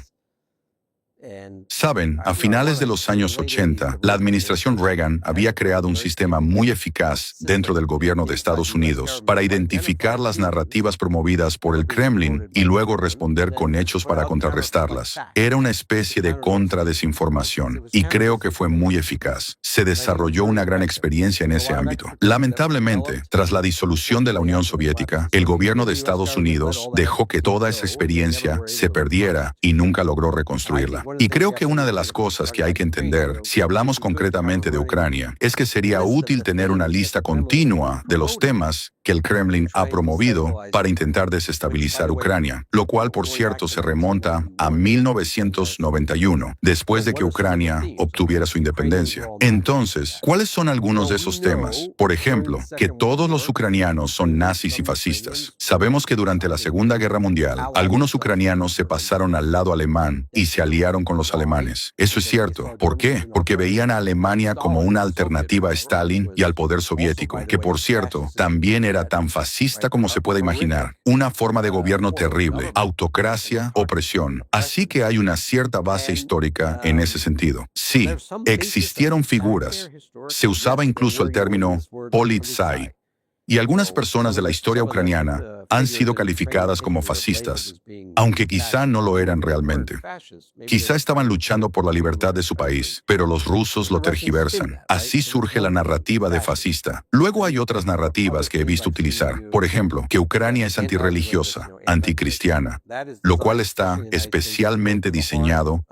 Saben, a finales de los años 80, la administración Reagan había creado un sistema muy eficaz dentro del gobierno de Estados Unidos para identificar las narrativas promovidas por el Kremlin y luego responder con hechos para contrarrestarlas. Era una especie de contradesinformación y creo que fue muy eficaz. Se desarrolló una gran experiencia en ese ámbito. Lamentablemente, tras la disolución de la Unión Soviética, el gobierno de Estados Unidos dejó que toda esa experiencia se perdiera y nunca logró reconstruirla. Y creo que una de las cosas que hay que entender, si hablamos concretamente de Ucrania, es que sería útil tener una lista continua de los temas que el Kremlin ha promovido para intentar desestabilizar Ucrania, lo cual, por cierto, se remonta a 1991, después de que Ucrania obtuviera su independencia. Entonces, ¿cuáles son algunos de esos temas? Por ejemplo, que todos los ucranianos son nazis y fascistas. Sabemos que durante la Segunda Guerra Mundial, algunos ucranianos se pasaron al lado alemán y se aliaron con los alemanes. Eso es cierto. ¿Por qué? Porque veían a Alemania como una alternativa a Stalin y al poder soviético, que, por cierto, también era tan fascista como se puede imaginar. Una forma de gobierno terrible, autocracia, opresión. Así que hay una cierta base histórica en ese sentido. Sí, existieron figuras. Se usaba incluso el término politsai. Y algunas personas de la historia ucraniana han sido calificadas como fascistas, aunque quizá no lo eran realmente. Quizá estaban luchando por la libertad de su país, pero los rusos lo tergiversan. Así surge la narrativa de fascista. Luego hay otras narrativas que he visto utilizar. Por ejemplo, que Ucrania es antirreligiosa, anticristiana, lo cual está especialmente diseñado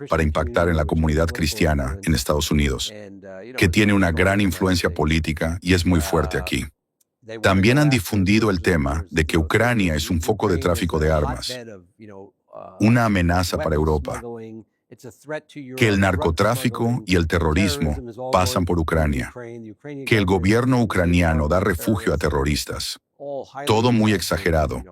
para impactar en la comunidad cristiana en Estados Unidos, que tiene una gran influencia política y es muy fuerte aquí. También han difundido el tema de que Ucrania es un foco de tráfico de armas, una amenaza para Europa, que el narcotráfico y el terrorismo pasan por Ucrania, que el gobierno ucraniano da refugio a terroristas. Todo muy exagerado.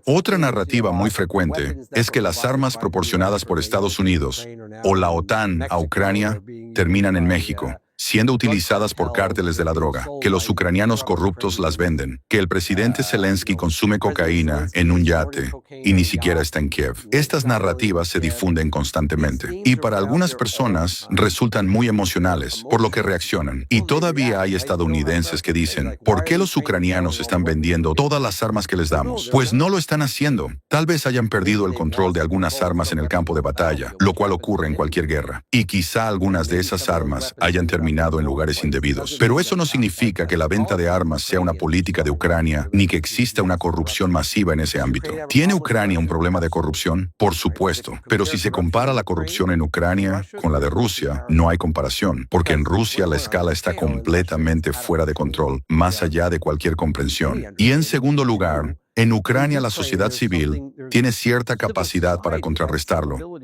Otra narrativa muy frecuente es que las armas proporcionadas por Estados Unidos o la OTAN a Ucrania terminan en México. siendo utilizadas por cárteles de la droga, que los ucranianos corruptos las venden, que el presidente Zelensky consume cocaína en un yate y ni siquiera está en Kiev. Estas narrativas se difunden constantemente y para algunas personas resultan muy emocionales, por lo que reaccionan. Y todavía hay estadounidenses que dicen, ¿por qué los ucranianos están vendiendo todas las armas que les damos? Pues no lo están haciendo. Tal vez hayan perdido el control de algunas armas en el campo de batalla, lo cual ocurre en cualquier guerra. Y quizá algunas de esas armas hayan terminado en lugares indebidos. Pero eso no significa que la venta de armas sea una política de Ucrania, ni que exista una corrupción masiva en ese ámbito. ¿Tiene Ucrania un problema de corrupción? Por supuesto. Pero si se compara la corrupción en Ucrania con la de Rusia, no hay comparación, porque en Rusia la escala está completamente fuera de control, más allá de cualquier comprensión. Y en segundo lugar, en Ucrania la sociedad civil tiene cierta capacidad para contrarrestarlo.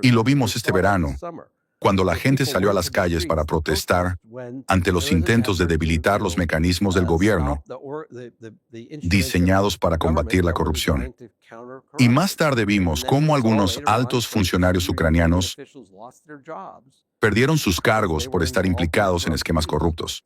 Y lo vimos este verano, cuando la gente salió a las calles para protestar ante los intentos de debilitar los mecanismos del gobierno diseñados para combatir la corrupción. Y más tarde vimos cómo algunos altos funcionarios ucranianos perdieron sus cargos por estar implicados en esquemas corruptos.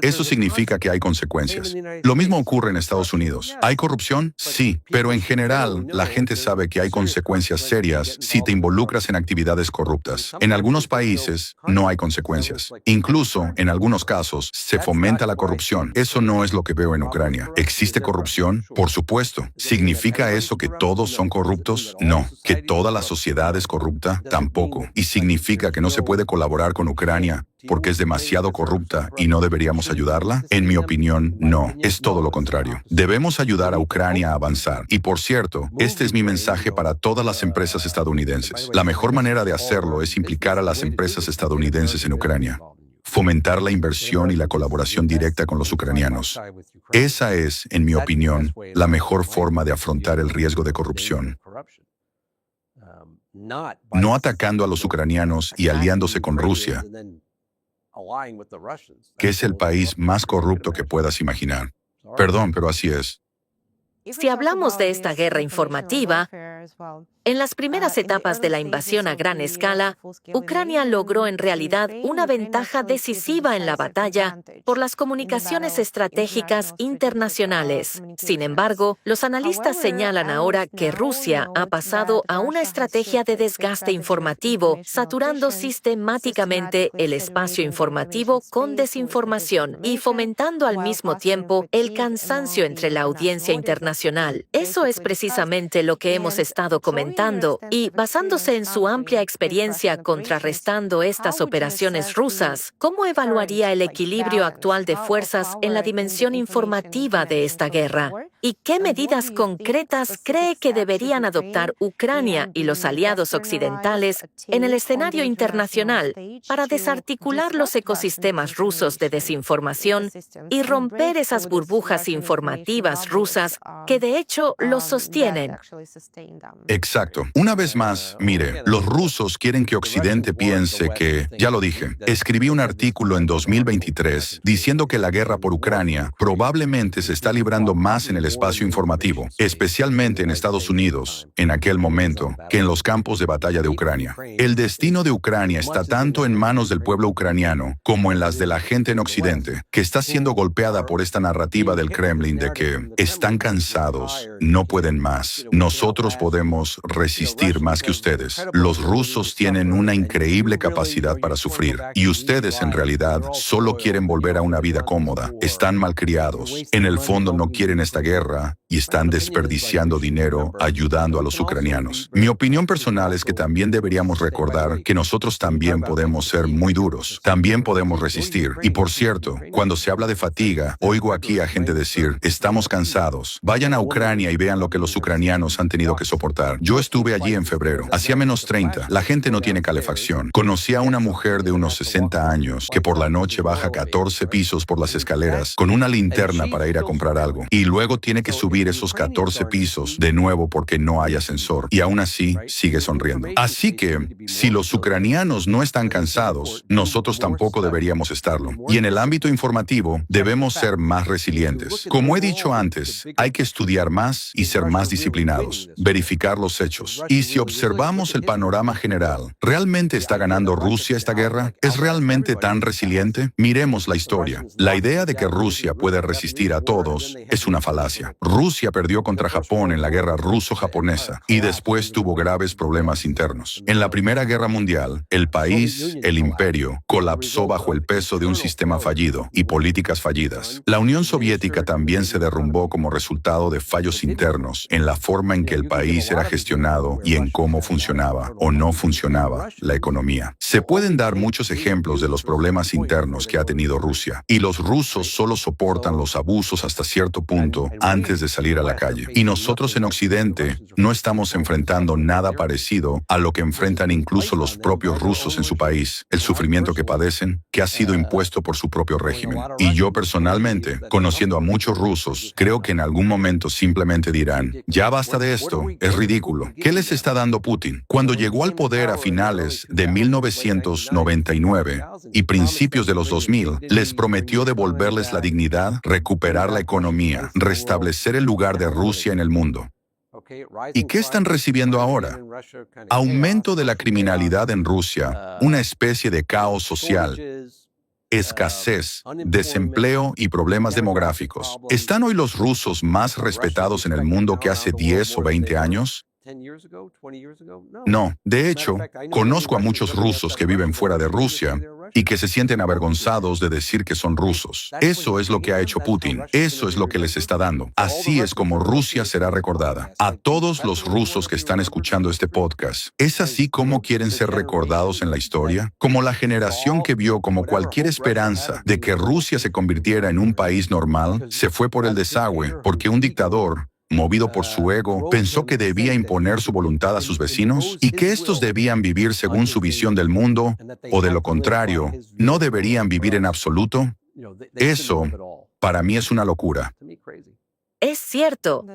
Eso significa que hay consecuencias. Lo mismo ocurre en Estados Unidos. ¿Hay corrupción? Sí, pero en general la gente sabe que hay consecuencias serias si te involucras en actividades corruptas. En algunos países no hay consecuencias. Incluso, en algunos casos, se fomenta la corrupción. Eso no es lo que veo en Ucrania. ¿Existe corrupción? Por supuesto. ¿Significa eso que todos son corruptos? No. ¿Que toda la sociedad es corrupta? Tampoco. ¿Y significa que no se puede colaborar con Ucrania porque es demasiado corrupta y no deberíamos ayudarla? En mi opinión, no. Es todo lo contrario. Debemos ayudar a Ucrania a avanzar. Y por cierto, este es mi mensaje para todas las empresas estadounidenses. La mejor manera de hacerlo es implicar a las empresas estadounidenses en Ucrania. Fomentar la inversión y la colaboración directa con los ucranianos. Esa es, en mi opinión, la mejor forma de afrontar el riesgo de corrupción. No atacando a los ucranianos y aliándose con Rusia, que es el país más corrupto que puedas imaginar. Perdón, pero así es.
Si hablamos de esta guerra informativa, en las primeras etapas de la invasión a gran escala, Ucrania logró en realidad una ventaja decisiva en la batalla por las comunicaciones estratégicas internacionales. Sin embargo, los analistas señalan ahora que Rusia ha pasado a una estrategia de desgaste informativo, saturando sistemáticamente el espacio informativo con desinformación y fomentando al mismo tiempo el cansancio entre la audiencia internacional. Eso es precisamente lo que hemos estado comentando. Y basándose en su amplia experiencia contrarrestando estas operaciones rusas, ¿cómo evaluaría el equilibrio actual de fuerzas en la dimensión informativa de esta guerra? ¿Y qué medidas concretas cree que deberían adoptar Ucrania y los aliados occidentales en el escenario internacional para desarticular los ecosistemas rusos de desinformación y romper esas burbujas informativas rusas que de hecho los sostienen?
Exacto. Una vez más, mire, los rusos quieren que Occidente piense que, ya lo dije, escribí un artículo en 2023 diciendo que la guerra por Ucrania probablemente se está librando más en el espacio informativo, especialmente en Estados Unidos, en aquel momento, que en los campos de batalla de Ucrania. El destino de Ucrania está tanto en manos del pueblo ucraniano como en las de la gente en Occidente, que está siendo golpeada por esta narrativa del Kremlin de que están cansados, no pueden más, nosotros podemos resistir más que ustedes. Los rusos tienen una increíble capacidad para sufrir y ustedes en realidad solo quieren volver a una vida cómoda. Están malcriados. En el fondo no quieren esta guerra y están desperdiciando dinero ayudando a los ucranianos. Mi opinión personal es que también deberíamos recordar que nosotros también podemos ser muy duros. También podemos resistir. Y por cierto, cuando se habla de fatiga, oigo aquí a gente decir, estamos cansados. Vayan a Ucrania y vean lo que los ucranianos han tenido que soportar. Yo estuve allí en febrero. Hacía menos 30. La gente no tiene calefacción. Conocí a una mujer de unos 60 años que por la noche baja 14 pisos por las escaleras con una linterna para ir a comprar algo. Y luego tiene que subir subir esos 14 pisos de nuevo porque no hay ascensor. Y aún así, sigue sonriendo. Así que, si los ucranianos no están cansados, nosotros tampoco deberíamos estarlo. Y en el ámbito informativo, debemos ser más resilientes. Como he dicho antes, hay que estudiar más y ser más disciplinados, verificar los hechos. Y si observamos el panorama general, ¿realmente está ganando Rusia esta guerra? ¿Es realmente tan resiliente? Miremos la historia. La idea de que Rusia puede resistir a todos es una falacia. Rusia perdió contra Japón en la guerra ruso-japonesa y después tuvo graves problemas internos. En la Primera Guerra Mundial, el país, el imperio, colapsó bajo el peso de un sistema fallido y políticas fallidas. La Unión Soviética también se derrumbó como resultado de fallos internos en la forma en que el país era gestionado y en cómo funcionaba o no funcionaba la economía. Se pueden dar muchos ejemplos de los problemas internos que ha tenido Rusia, y los rusos solo soportan los abusos hasta cierto punto antes de salir a la calle. Y nosotros en Occidente no estamos enfrentando nada parecido a lo que enfrentan incluso los propios rusos en su país, el sufrimiento que padecen, que ha sido impuesto por su propio régimen. Y yo personalmente, conociendo a muchos rusos, creo que en algún momento simplemente dirán, ya basta de esto, es ridículo. ¿Qué les está dando Putin? Cuando llegó al poder a finales de 1999 y principios de los 2000, les prometió devolverles la dignidad, recuperar la economía, restablecer el lugar de Rusia en el mundo. ¿Y qué están recibiendo ahora? Aumento de la criminalidad en Rusia, una especie de caos social, escasez, desempleo y problemas demográficos. ¿Están hoy los rusos más respetados en el mundo que hace 10 o 20 años? No. De hecho, conozco a muchos rusos que viven fuera de Rusia y que se sienten avergonzados de decir que son rusos. Eso es lo que ha hecho Putin. Eso es lo que les está dando. Así es como Rusia será recordada. A todos los rusos que están escuchando este podcast, ¿es así como quieren ser recordados en la historia? Como la generación que vio como cualquier esperanza de que Rusia se convirtiera en un país normal, se fue por el desagüe porque un dictador, movido por su ego, pensó que debía imponer su voluntad a sus vecinos y que estos debían vivir según su visión del mundo, o de lo contrario, no deberían vivir en absoluto. Eso, para mí, es una locura.
Es cierto.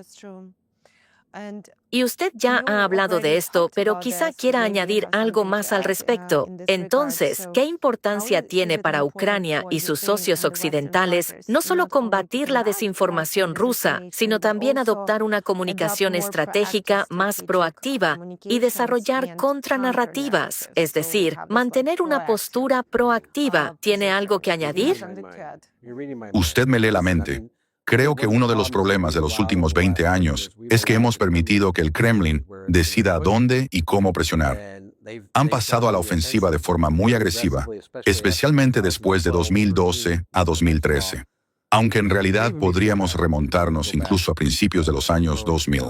Y usted ya ha hablado de esto, pero quizá quiera añadir algo más al respecto. Entonces, ¿qué importancia tiene para Ucrania y sus socios occidentales no solo combatir la desinformación rusa, sino también adoptar una comunicación estratégica más proactiva y desarrollar contranarrativas? Es decir, mantener una postura proactiva. ¿Tiene algo que añadir?
Usted me lee la mente. Creo que uno de los problemas de los últimos 20 años es que hemos permitido que el Kremlin decida dónde y cómo presionar. Han pasado a la ofensiva de forma muy agresiva, especialmente después de 2012 a 2013, aunque en realidad podríamos remontarnos incluso a principios de los años 2000.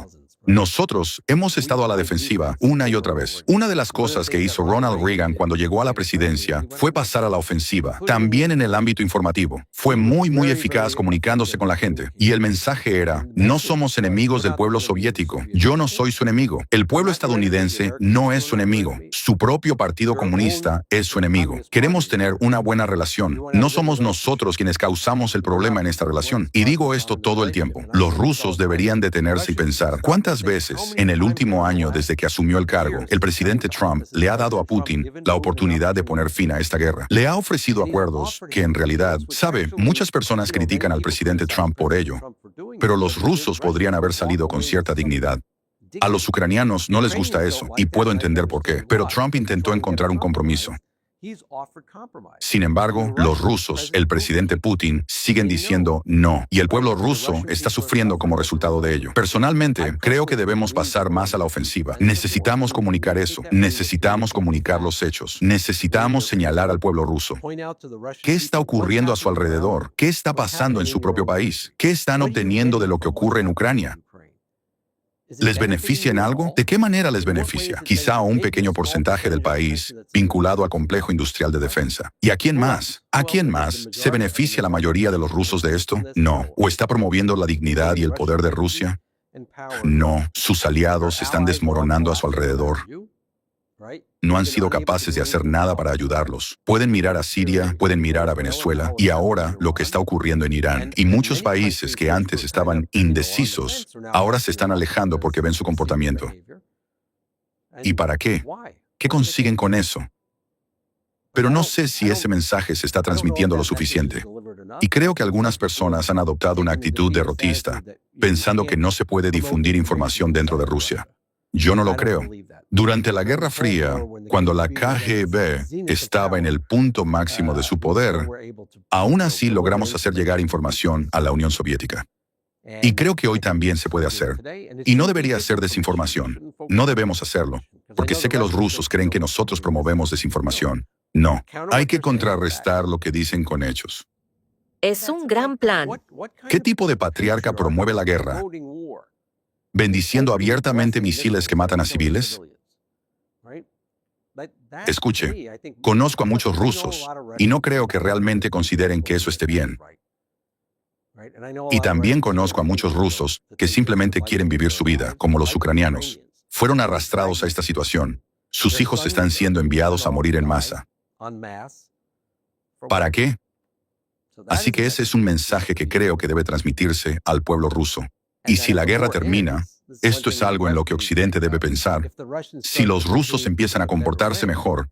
Nosotros hemos estado a la defensiva una y otra vez. Una de las cosas que hizo Ronald Reagan cuando llegó a la presidencia fue pasar a la ofensiva, también en el ámbito informativo. Fue muy eficaz comunicándose con la gente. Y el mensaje era, no somos enemigos del pueblo soviético. Yo no soy su enemigo. El pueblo estadounidense no es su enemigo. Su propio Partido Comunista es su enemigo. Queremos tener una buena relación. No somos nosotros quienes causamos el problema en esta relación. Y digo esto todo el tiempo. Los rusos deberían detenerse y pensar, ¿cuántas veces en el último año desde que asumió el cargo, el presidente Trump le ha dado a Putin la oportunidad de poner fin a esta guerra? Le ha ofrecido acuerdos que en realidad, sabe, muchas personas critican al presidente Trump por ello, pero los rusos podrían haber salido con cierta dignidad. A los ucranianos no les gusta eso, y puedo entender por qué, pero Trump intentó encontrar un compromiso. Sin embargo, los rusos, el presidente Putin, siguen diciendo no, y el pueblo ruso está sufriendo como resultado de ello. Personalmente, creo que debemos pasar más a la ofensiva. Necesitamos comunicar eso, necesitamos comunicar los hechos, necesitamos señalar al pueblo ruso. ¿Qué está ocurriendo a su alrededor? ¿Qué está pasando en su propio país? ¿Qué están obteniendo de lo que ocurre en Ucrania? ¿Les beneficia en algo? ¿De qué manera les beneficia? Quizá a un pequeño porcentaje del país vinculado al complejo industrial de defensa. ¿Y a quién más? ¿A quién más se beneficia la mayoría de los rusos de esto? No. ¿O está promoviendo la dignidad y el poder de Rusia? No. Sus aliados se están desmoronando a su alrededor. No han sido capaces de hacer nada para ayudarlos. Pueden mirar a Siria, pueden mirar a Venezuela y ahora lo que está ocurriendo en Irán. Y muchos países que antes estaban indecisos, ahora se están alejando porque ven su comportamiento. ¿Y para qué? ¿Qué consiguen con eso? Pero no sé si ese mensaje se está transmitiendo lo suficiente. Y creo que algunas personas han adoptado una actitud derrotista, pensando que no se puede difundir información dentro de Rusia. Yo no lo creo. Durante la Guerra Fría, cuando la KGB estaba en el punto máximo de su poder, aún así logramos hacer llegar información a la Unión Soviética. Y creo que hoy también se puede hacer. Y no debería ser desinformación. No debemos hacerlo, porque sé que los rusos creen que nosotros promovemos desinformación. No, hay que contrarrestar lo que dicen con hechos.
Es un gran plan.
¿Qué tipo de patriarca promueve la guerra? ¿Bendiciendo abiertamente misiles que matan a civiles? Escuche, conozco a muchos rusos y no creo que realmente consideren que eso esté bien. Y también conozco a muchos rusos que simplemente quieren vivir su vida, como los ucranianos. Fueron arrastrados a esta situación. Sus hijos están siendo enviados a morir en masa. ¿Para qué? Así que ese es un mensaje que creo que debe transmitirse al pueblo ruso. Y si la guerra termina, esto es algo en lo que Occidente debe pensar. Si los rusos empiezan a comportarse mejor,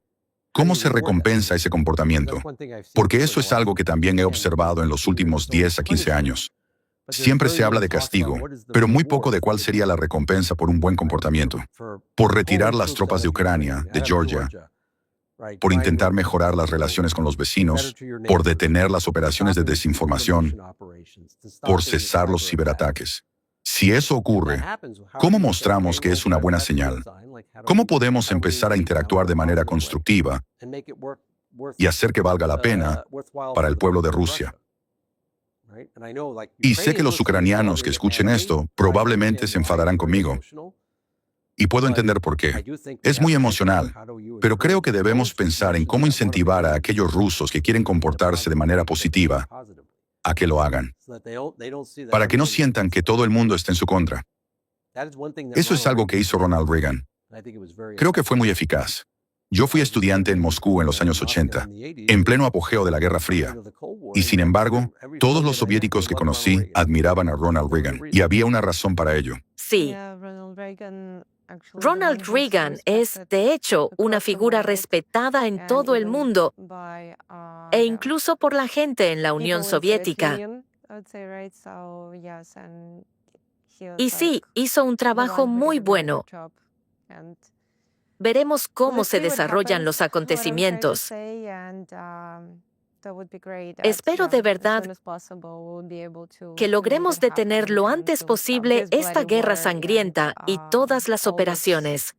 ¿cómo se recompensa ese comportamiento? Porque eso es algo que también he observado en los últimos 10 a 15 años. Siempre se habla de castigo, pero muy poco de cuál sería la recompensa por un buen comportamiento. Por retirar las tropas de Ucrania, de Georgia, por intentar mejorar las relaciones con los vecinos, por detener las operaciones de desinformación, por cesar los ciberataques. Si eso ocurre, ¿cómo mostramos que es una buena señal? ¿Cómo podemos empezar a interactuar de manera constructiva y hacer que valga la pena para el pueblo de Rusia? Y sé que los ucranianos que escuchen esto probablemente se enfadarán conmigo. Y puedo entender por qué. Es muy emocional, pero creo que debemos pensar en cómo incentivar a aquellos rusos que quieren comportarse de manera positiva a que lo hagan, para que no sientan que todo el mundo está en su contra. Eso es algo que hizo Ronald Reagan. Creo que fue muy eficaz. Yo fui estudiante en Moscú en los años 80, en pleno apogeo de la Guerra Fría. Y sin embargo, todos los soviéticos que conocí admiraban a Ronald Reagan, y había una razón para ello.
Sí. Ronald Reagan es, de hecho, una figura respetada en todo el mundo e incluso por la gente en la Unión Soviética. Y sí, hizo un trabajo muy bueno. Veremos cómo se desarrollan los acontecimientos. Espero de verdad que logremos detener lo antes posible esta guerra sangrienta y todas las operaciones.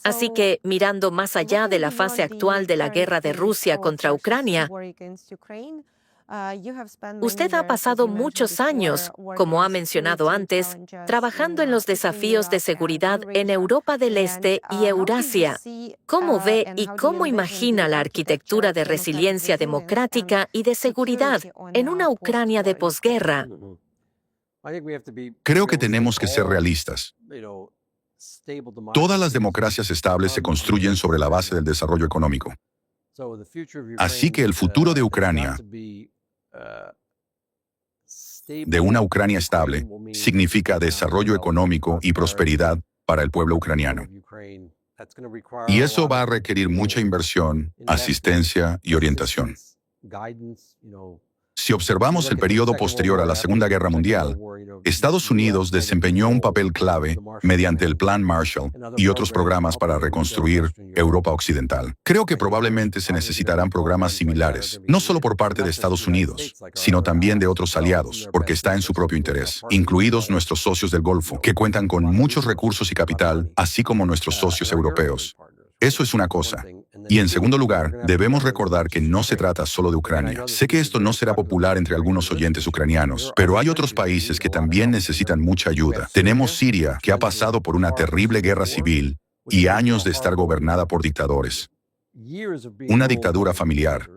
Así que, mirando más allá de la fase actual de la guerra de Rusia contra Ucrania, usted ha pasado muchos años, como ha mencionado antes, trabajando en los desafíos de seguridad en Europa del Este y Eurasia. ¿Cómo ve y cómo imagina la arquitectura de resiliencia democrática y de seguridad en una Ucrania de posguerra?
Creo que tenemos que ser realistas. Todas las democracias estables se construyen sobre la base del desarrollo económico. Así que el futuro de Ucrania, de una Ucrania estable, significa desarrollo económico y prosperidad para el pueblo ucraniano. Y eso va a requerir mucha inversión, asistencia y orientación. Si observamos el periodo posterior a la Segunda Guerra Mundial, Estados Unidos desempeñó un papel clave mediante el Plan Marshall y otros programas para reconstruir Europa Occidental. Creo que probablemente se necesitarán programas similares, no solo por parte de Estados Unidos, sino también de otros aliados, porque está en su propio interés, incluidos nuestros socios del Golfo, que cuentan con muchos recursos y capital, así como nuestros socios europeos. Eso es una cosa. Y en segundo lugar, debemos recordar que no se trata solo de Ucrania. Sé que esto no será popular entre algunos oyentes ucranianos, pero hay otros países que también necesitan mucha ayuda. Tenemos Siria, que ha pasado por una terrible guerra civil y años de estar gobernada por dictadores. Una dictadura familiar.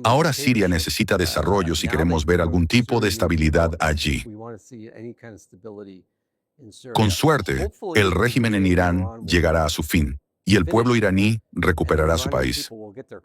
Ahora Siria necesita desarrollo si queremos ver algún tipo de estabilidad allí. Con suerte, el régimen en Irán llegará a su fin y el pueblo iraní recuperará su país.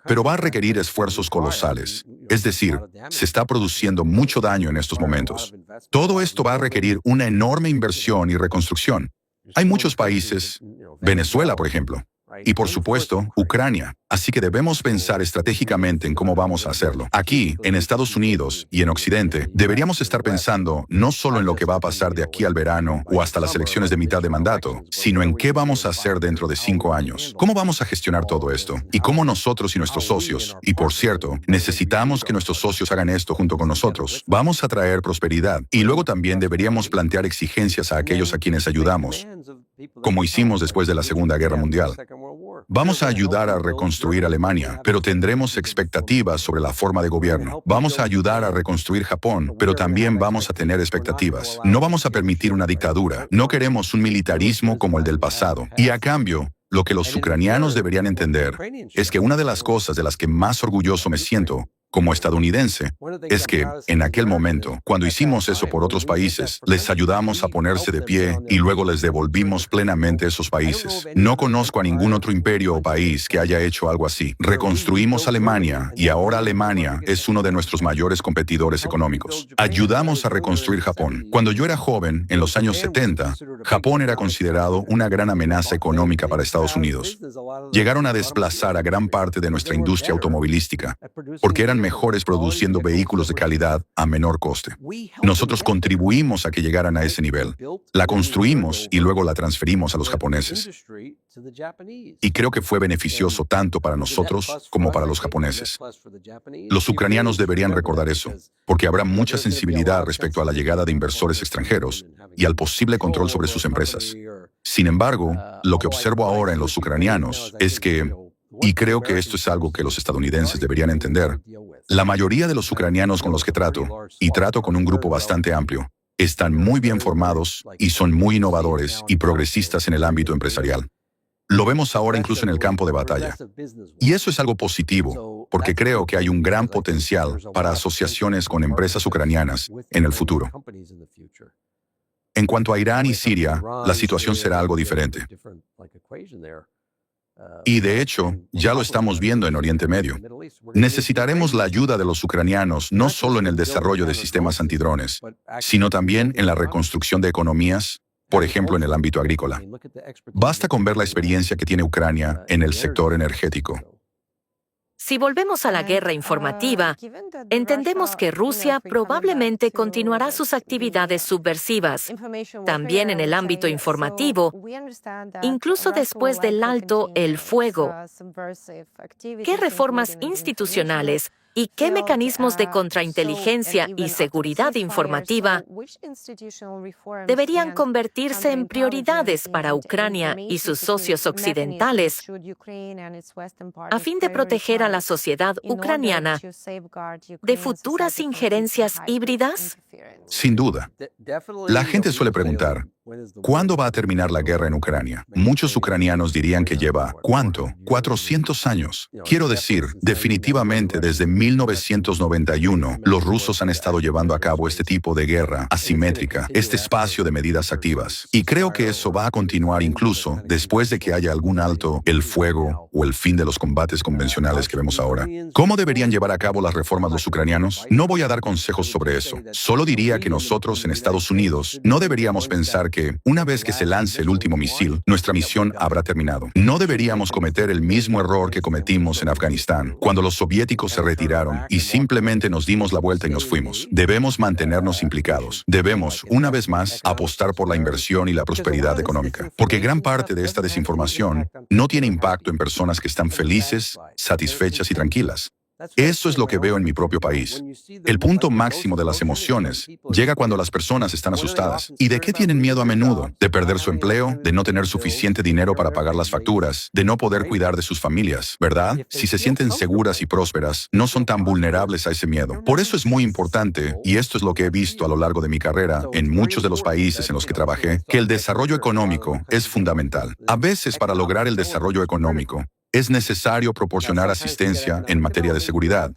Pero va a requerir esfuerzos colosales. Es decir, se está produciendo mucho daño en estos momentos. Todo esto va a requerir una enorme inversión y reconstrucción. Hay muchos países, Venezuela, por ejemplo, y por supuesto, Ucrania. Así que debemos pensar estratégicamente en cómo vamos a hacerlo. Aquí, en Estados Unidos y en Occidente, deberíamos estar pensando no solo en lo que va a pasar de aquí al verano o hasta las elecciones de mitad de mandato, sino en qué vamos a hacer dentro de 5 años. ¿Cómo vamos a gestionar todo esto? Y cómo nosotros y nuestros socios, y por cierto, necesitamos que nuestros socios hagan esto junto con nosotros, vamos a traer prosperidad. Y luego también deberíamos plantear exigencias a aquellos a quienes ayudamos, como hicimos después de la Segunda Guerra Mundial. Vamos a ayudar a reconstruir Alemania, pero tendremos expectativas sobre la forma de gobierno. Vamos a ayudar a reconstruir Japón, pero también vamos a tener expectativas. No vamos a permitir una dictadura. No queremos un militarismo como el del pasado. Y a cambio, lo que los ucranianos deberían entender es que una de las cosas de las que más orgulloso me siento como estadounidense, es que, en aquel momento, cuando hicimos eso por otros países, les ayudamos a ponerse de pie y luego les devolvimos plenamente esos países. No conozco a ningún otro imperio o país que haya hecho algo así. Reconstruimos Alemania y ahora Alemania es uno de nuestros mayores competidores económicos. Ayudamos a reconstruir Japón. Cuando yo era joven, en los años 70, Japón era considerado una gran amenaza económica para Estados Unidos. Llegaron a desplazar a gran parte de nuestra industria automovilística, porque eran mejores produciendo vehículos de calidad a menor coste. Nosotros contribuimos a que llegaran a ese nivel. La construimos y luego la transferimos a los japoneses. Y creo que fue beneficioso tanto para nosotros como para los japoneses. Los ucranianos deberían recordar eso, porque habrá mucha sensibilidad respecto a la llegada de inversores extranjeros y al posible control sobre sus empresas. Sin embargo, lo que observo ahora en los ucranianos es que, y creo que esto es algo que los estadounidenses deberían entender, la mayoría de los ucranianos con los que trato, y trato con un grupo bastante amplio, están muy bien formados y son muy innovadores y progresistas en el ámbito empresarial. Lo vemos ahora incluso en el campo de batalla. Y eso es algo positivo, porque creo que hay un gran potencial para asociaciones con empresas ucranianas en el futuro. En cuanto a Irán y Siria, la situación será algo diferente. Y de hecho, ya lo estamos viendo en Oriente Medio. Necesitaremos la ayuda de los ucranianos no solo en el desarrollo de sistemas antidrones, sino también en la reconstrucción de economías, por ejemplo en el ámbito agrícola. Basta con ver la experiencia que tiene Ucrania en el sector energético.
Si volvemos a la guerra informativa, entendemos que Rusia probablemente continuará sus actividades subversivas, también en el ámbito informativo, incluso después del alto el fuego. ¿Qué reformas institucionales y qué mecanismos de contrainteligencia y seguridad informativa deberían convertirse en prioridades para Ucrania y sus socios occidentales a fin de proteger a la sociedad ucraniana de futuras injerencias híbridas?
Sin duda. La gente suele preguntar, ¿cuándo va a terminar la guerra en Ucrania? Muchos ucranianos dirían que lleva, ¿cuánto? 400 años. Quiero decir, definitivamente desde 1991, los rusos han estado llevando a cabo este tipo de guerra asimétrica, este espacio de medidas activas. Y creo que eso va a continuar incluso después de que haya algún alto el fuego o el fin de los combates convencionales que vemos ahora. ¿Cómo deberían llevar a cabo las reformas los ucranianos? No voy a dar consejos sobre eso. Solo diría que nosotros en Estados Unidos no deberíamos pensar que, una vez que se lance el último misil, nuestra misión habrá terminado. No deberíamos cometer el mismo error que cometimos en Afganistán, cuando los soviéticos se retiraron y simplemente nos dimos la vuelta y nos fuimos. Debemos mantenernos implicados. Debemos, una vez más, apostar por la inversión y la prosperidad económica. Porque gran parte de esta desinformación no tiene impacto en personas que están felices, satisfechas y tranquilas. Eso es lo que veo en mi propio país. El punto máximo de las emociones llega cuando las personas están asustadas. ¿Y de qué tienen miedo a menudo? De perder su empleo, de no tener suficiente dinero para pagar las facturas, de no poder cuidar de sus familias, ¿verdad? Si se sienten seguras y prósperas, no son tan vulnerables a ese miedo. Por eso es muy importante, y esto es lo que he visto a lo largo de mi carrera en muchos de los países en los que trabajé, que el desarrollo económico es fundamental. A veces, para lograr el desarrollo económico, Es necesario proporcionar asistencia en materia de seguridad,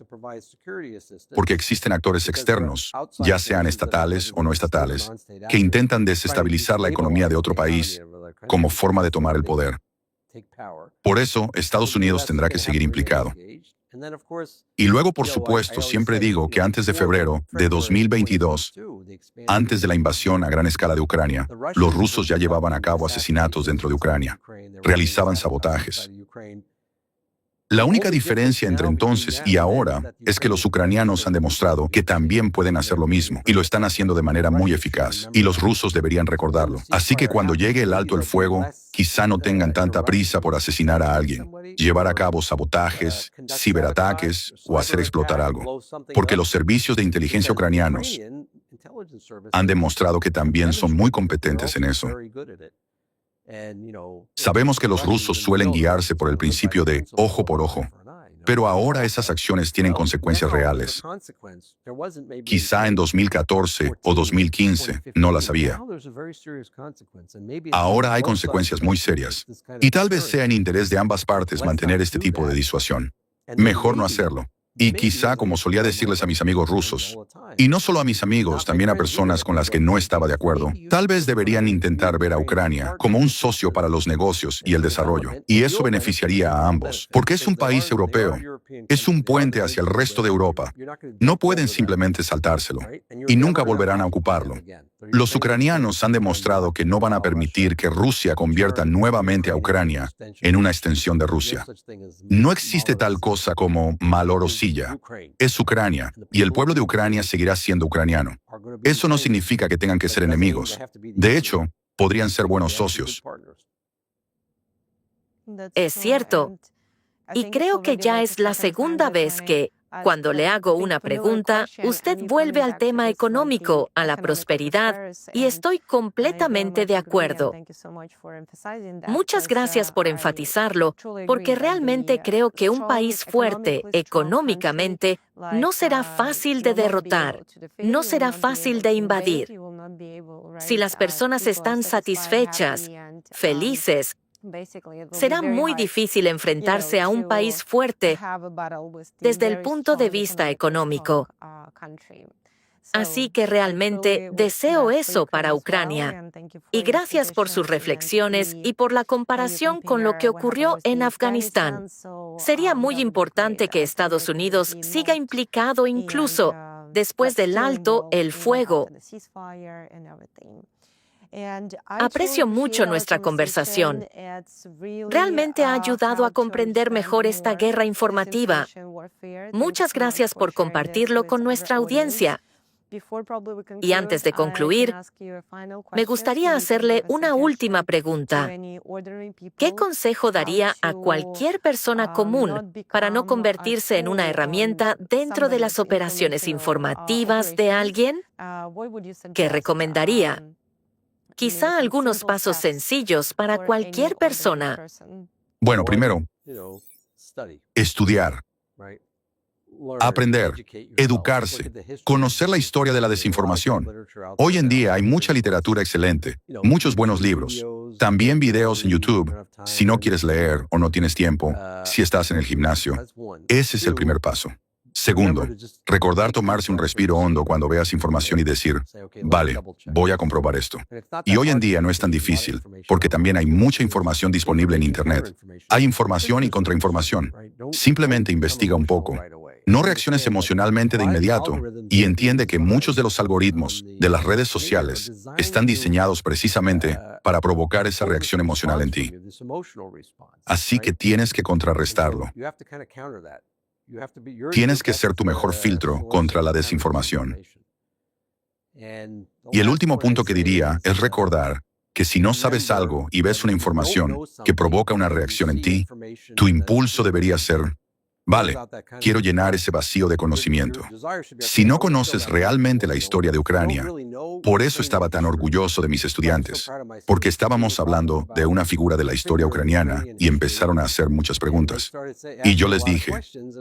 porque existen actores externos, ya sean estatales o no estatales, que intentan desestabilizar la economía de otro país como forma de tomar el poder. Por eso, Estados Unidos tendrá que seguir implicado. Y luego, por supuesto, siempre digo que antes de febrero de 2022, antes de la invasión a gran escala de Ucrania, los rusos ya llevaban a cabo asesinatos dentro de Ucrania, realizaban sabotajes. La única diferencia entre entonces y ahora es que los ucranianos han demostrado que también pueden hacer lo mismo, y lo están haciendo de manera muy eficaz, y los rusos deberían recordarlo. Así que cuando llegue el alto el fuego, quizá no tengan tanta prisa por asesinar a alguien, llevar a cabo sabotajes, ciberataques o hacer explotar algo, porque los servicios de inteligencia ucranianos han demostrado que también son muy competentes en eso. Sabemos que los rusos suelen guiarse por el principio de ojo por ojo, pero ahora esas acciones tienen consecuencias reales. Quizá en 2014 o 2015 no las había. Ahora hay consecuencias muy serias, y tal vez sea en interés de ambas partes mantener este tipo de disuasión. Mejor no hacerlo. Y quizá, como solía decirles a mis amigos rusos, y no solo a mis amigos, también a personas con las que no estaba de acuerdo, tal vez deberían intentar ver a Ucrania como un socio para los negocios y el desarrollo. Y eso beneficiaría a ambos, porque es un país europeo, es un puente hacia el resto de Europa. No pueden simplemente saltárselo, y nunca volverán a ocuparlo. Los ucranianos han demostrado que no van a permitir que Rusia convierta nuevamente a Ucrania en una extensión de Rusia. No existe tal cosa como Malorosilla. Es Ucrania, y el pueblo de Ucrania seguirá siendo ucraniano. Eso no significa que tengan que ser enemigos. De hecho, podrían ser buenos socios.
Es cierto. Y creo que ya es la segunda vez que, cuando le hago una pregunta, usted vuelve al tema económico, a la prosperidad, y estoy completamente de acuerdo. Muchas gracias por enfatizarlo, porque realmente creo que un país fuerte económicamente no será fácil de derrotar, no será fácil de invadir. Si las personas están satisfechas, felices, será muy difícil enfrentarse a un país fuerte desde el punto de vista económico. Así que realmente deseo eso para Ucrania. Y gracias por sus reflexiones y por la comparación con lo que ocurrió en Afganistán. Sería muy importante que Estados Unidos siga implicado incluso después del alto el fuego. Aprecio mucho nuestra conversación. Realmente ha ayudado a comprender mejor esta guerra informativa. Muchas gracias por compartirlo con nuestra audiencia. Y antes de concluir, me gustaría hacerle una última pregunta. ¿Qué consejo daría a cualquier persona común para no convertirse en una herramienta dentro de las operaciones informativas de alguien? ¿Qué recomendaría? Quizá algunos pasos sencillos para cualquier persona.
Bueno, primero, estudiar, aprender, educarse, conocer la historia de la desinformación. Hoy en día hay mucha literatura excelente, muchos buenos libros, también videos en YouTube, si no quieres leer o no tienes tiempo, si estás en el gimnasio. Ese es el primer paso. Segundo, recordar tomarse un respiro hondo cuando veas información y decir, vale, voy a comprobar esto. Y hoy en día no es tan difícil, porque también hay mucha información disponible en Internet. Hay información y contrainformación. Simplemente investiga un poco. No reacciones emocionalmente de inmediato y entiende que muchos de los algoritmos de las redes sociales están diseñados precisamente para provocar esa reacción emocional en ti. Así que tienes que contrarrestarlo. Tienes que ser tu mejor filtro contra la desinformación. Y el último punto que diría es recordar que si no sabes algo y ves una información que provoca una reacción en ti, tu impulso debería ser, vale, quiero llenar ese vacío de conocimiento. Si no conoces realmente la historia de Ucrania, por eso estaba tan orgulloso de mis estudiantes, porque estábamos hablando de una figura de la historia ucraniana y empezaron a hacer muchas preguntas. Y yo les dije,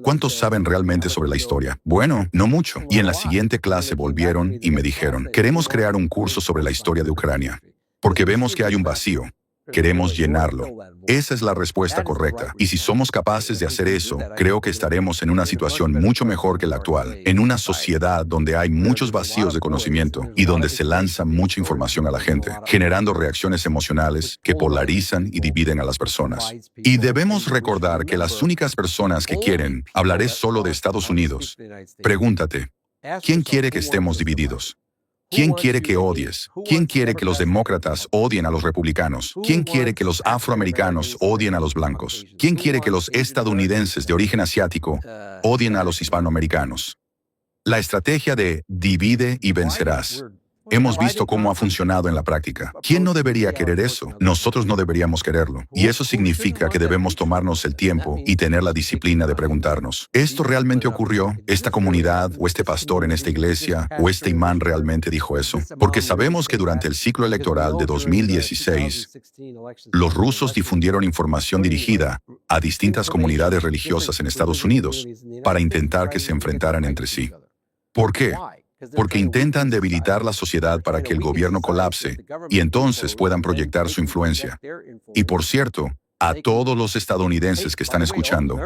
¿cuántos saben realmente sobre la historia? Bueno, no mucho. Y en la siguiente clase volvieron y me dijeron, queremos crear un curso sobre la historia de Ucrania, porque vemos que hay un vacío. Queremos llenarlo. Esa es la respuesta correcta. Y si somos capaces de hacer eso, creo que estaremos en una situación mucho mejor que la actual, en una sociedad donde hay muchos vacíos de conocimiento y donde se lanza mucha información a la gente, generando reacciones emocionales que polarizan y dividen a las personas. Y debemos recordar que las únicas personas que quieren, hablaré solo de Estados Unidos. Pregúntate, ¿quién quiere que estemos divididos? ¿Quién quiere que odies? ¿Quién quiere que los demócratas odien a los republicanos? ¿Quién quiere que los afroamericanos odien a los blancos? ¿Quién quiere que los estadounidenses de origen asiático odien a los hispanoamericanos? La estrategia de divide y vencerás. Hemos visto cómo ha funcionado en la práctica. ¿Quién no debería querer eso? Nosotros no deberíamos quererlo. Y eso significa que debemos tomarnos el tiempo y tener la disciplina de preguntarnos, ¿esto realmente ocurrió? ¿Esta comunidad o este pastor en esta iglesia o este imán realmente dijo eso? Porque sabemos que durante el ciclo electoral de 2016, los rusos difundieron información dirigida a distintas comunidades religiosas en Estados Unidos para intentar que se enfrentaran entre sí. ¿Por qué? Porque intentan debilitar la sociedad para que el gobierno colapse y entonces puedan proyectar su influencia. Y por cierto, a todos los estadounidenses que están escuchando,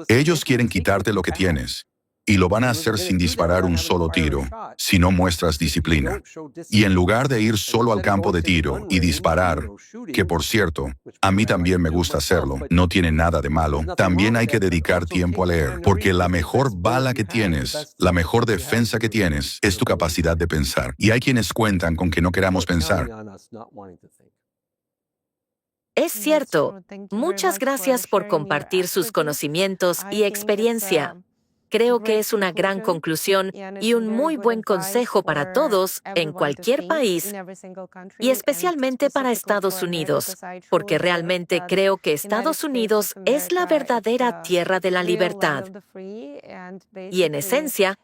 ellos quieren quitarte lo que tienes. Y lo van a hacer sin disparar un solo tiro, si no muestras disciplina. Y en lugar de ir solo al campo de tiro y disparar, que por cierto, a mí también me gusta hacerlo, no tiene nada de malo, también hay que dedicar tiempo a leer, porque la mejor bala que tienes, la mejor defensa que tienes, es tu capacidad de pensar. Y hay quienes cuentan con que no queramos pensar.
Es cierto. Muchas gracias por compartir sus conocimientos y experiencia. Creo que es una gran conclusión y un muy buen consejo para todos en cualquier país y especialmente para Estados Unidos, porque realmente creo que Estados Unidos es la verdadera tierra de la libertad. Y en esencia,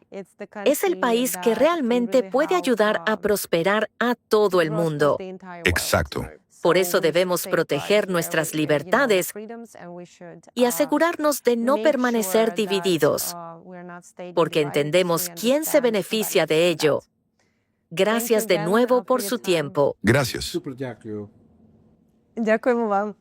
es el país que realmente puede ayudar a prosperar a todo el mundo.
Exacto.
Por eso debemos proteger nuestras libertades y asegurarnos de no permanecer divididos, porque entendemos quién se beneficia de ello. Gracias de nuevo por su tiempo.
Gracias.
Дякуємо вам.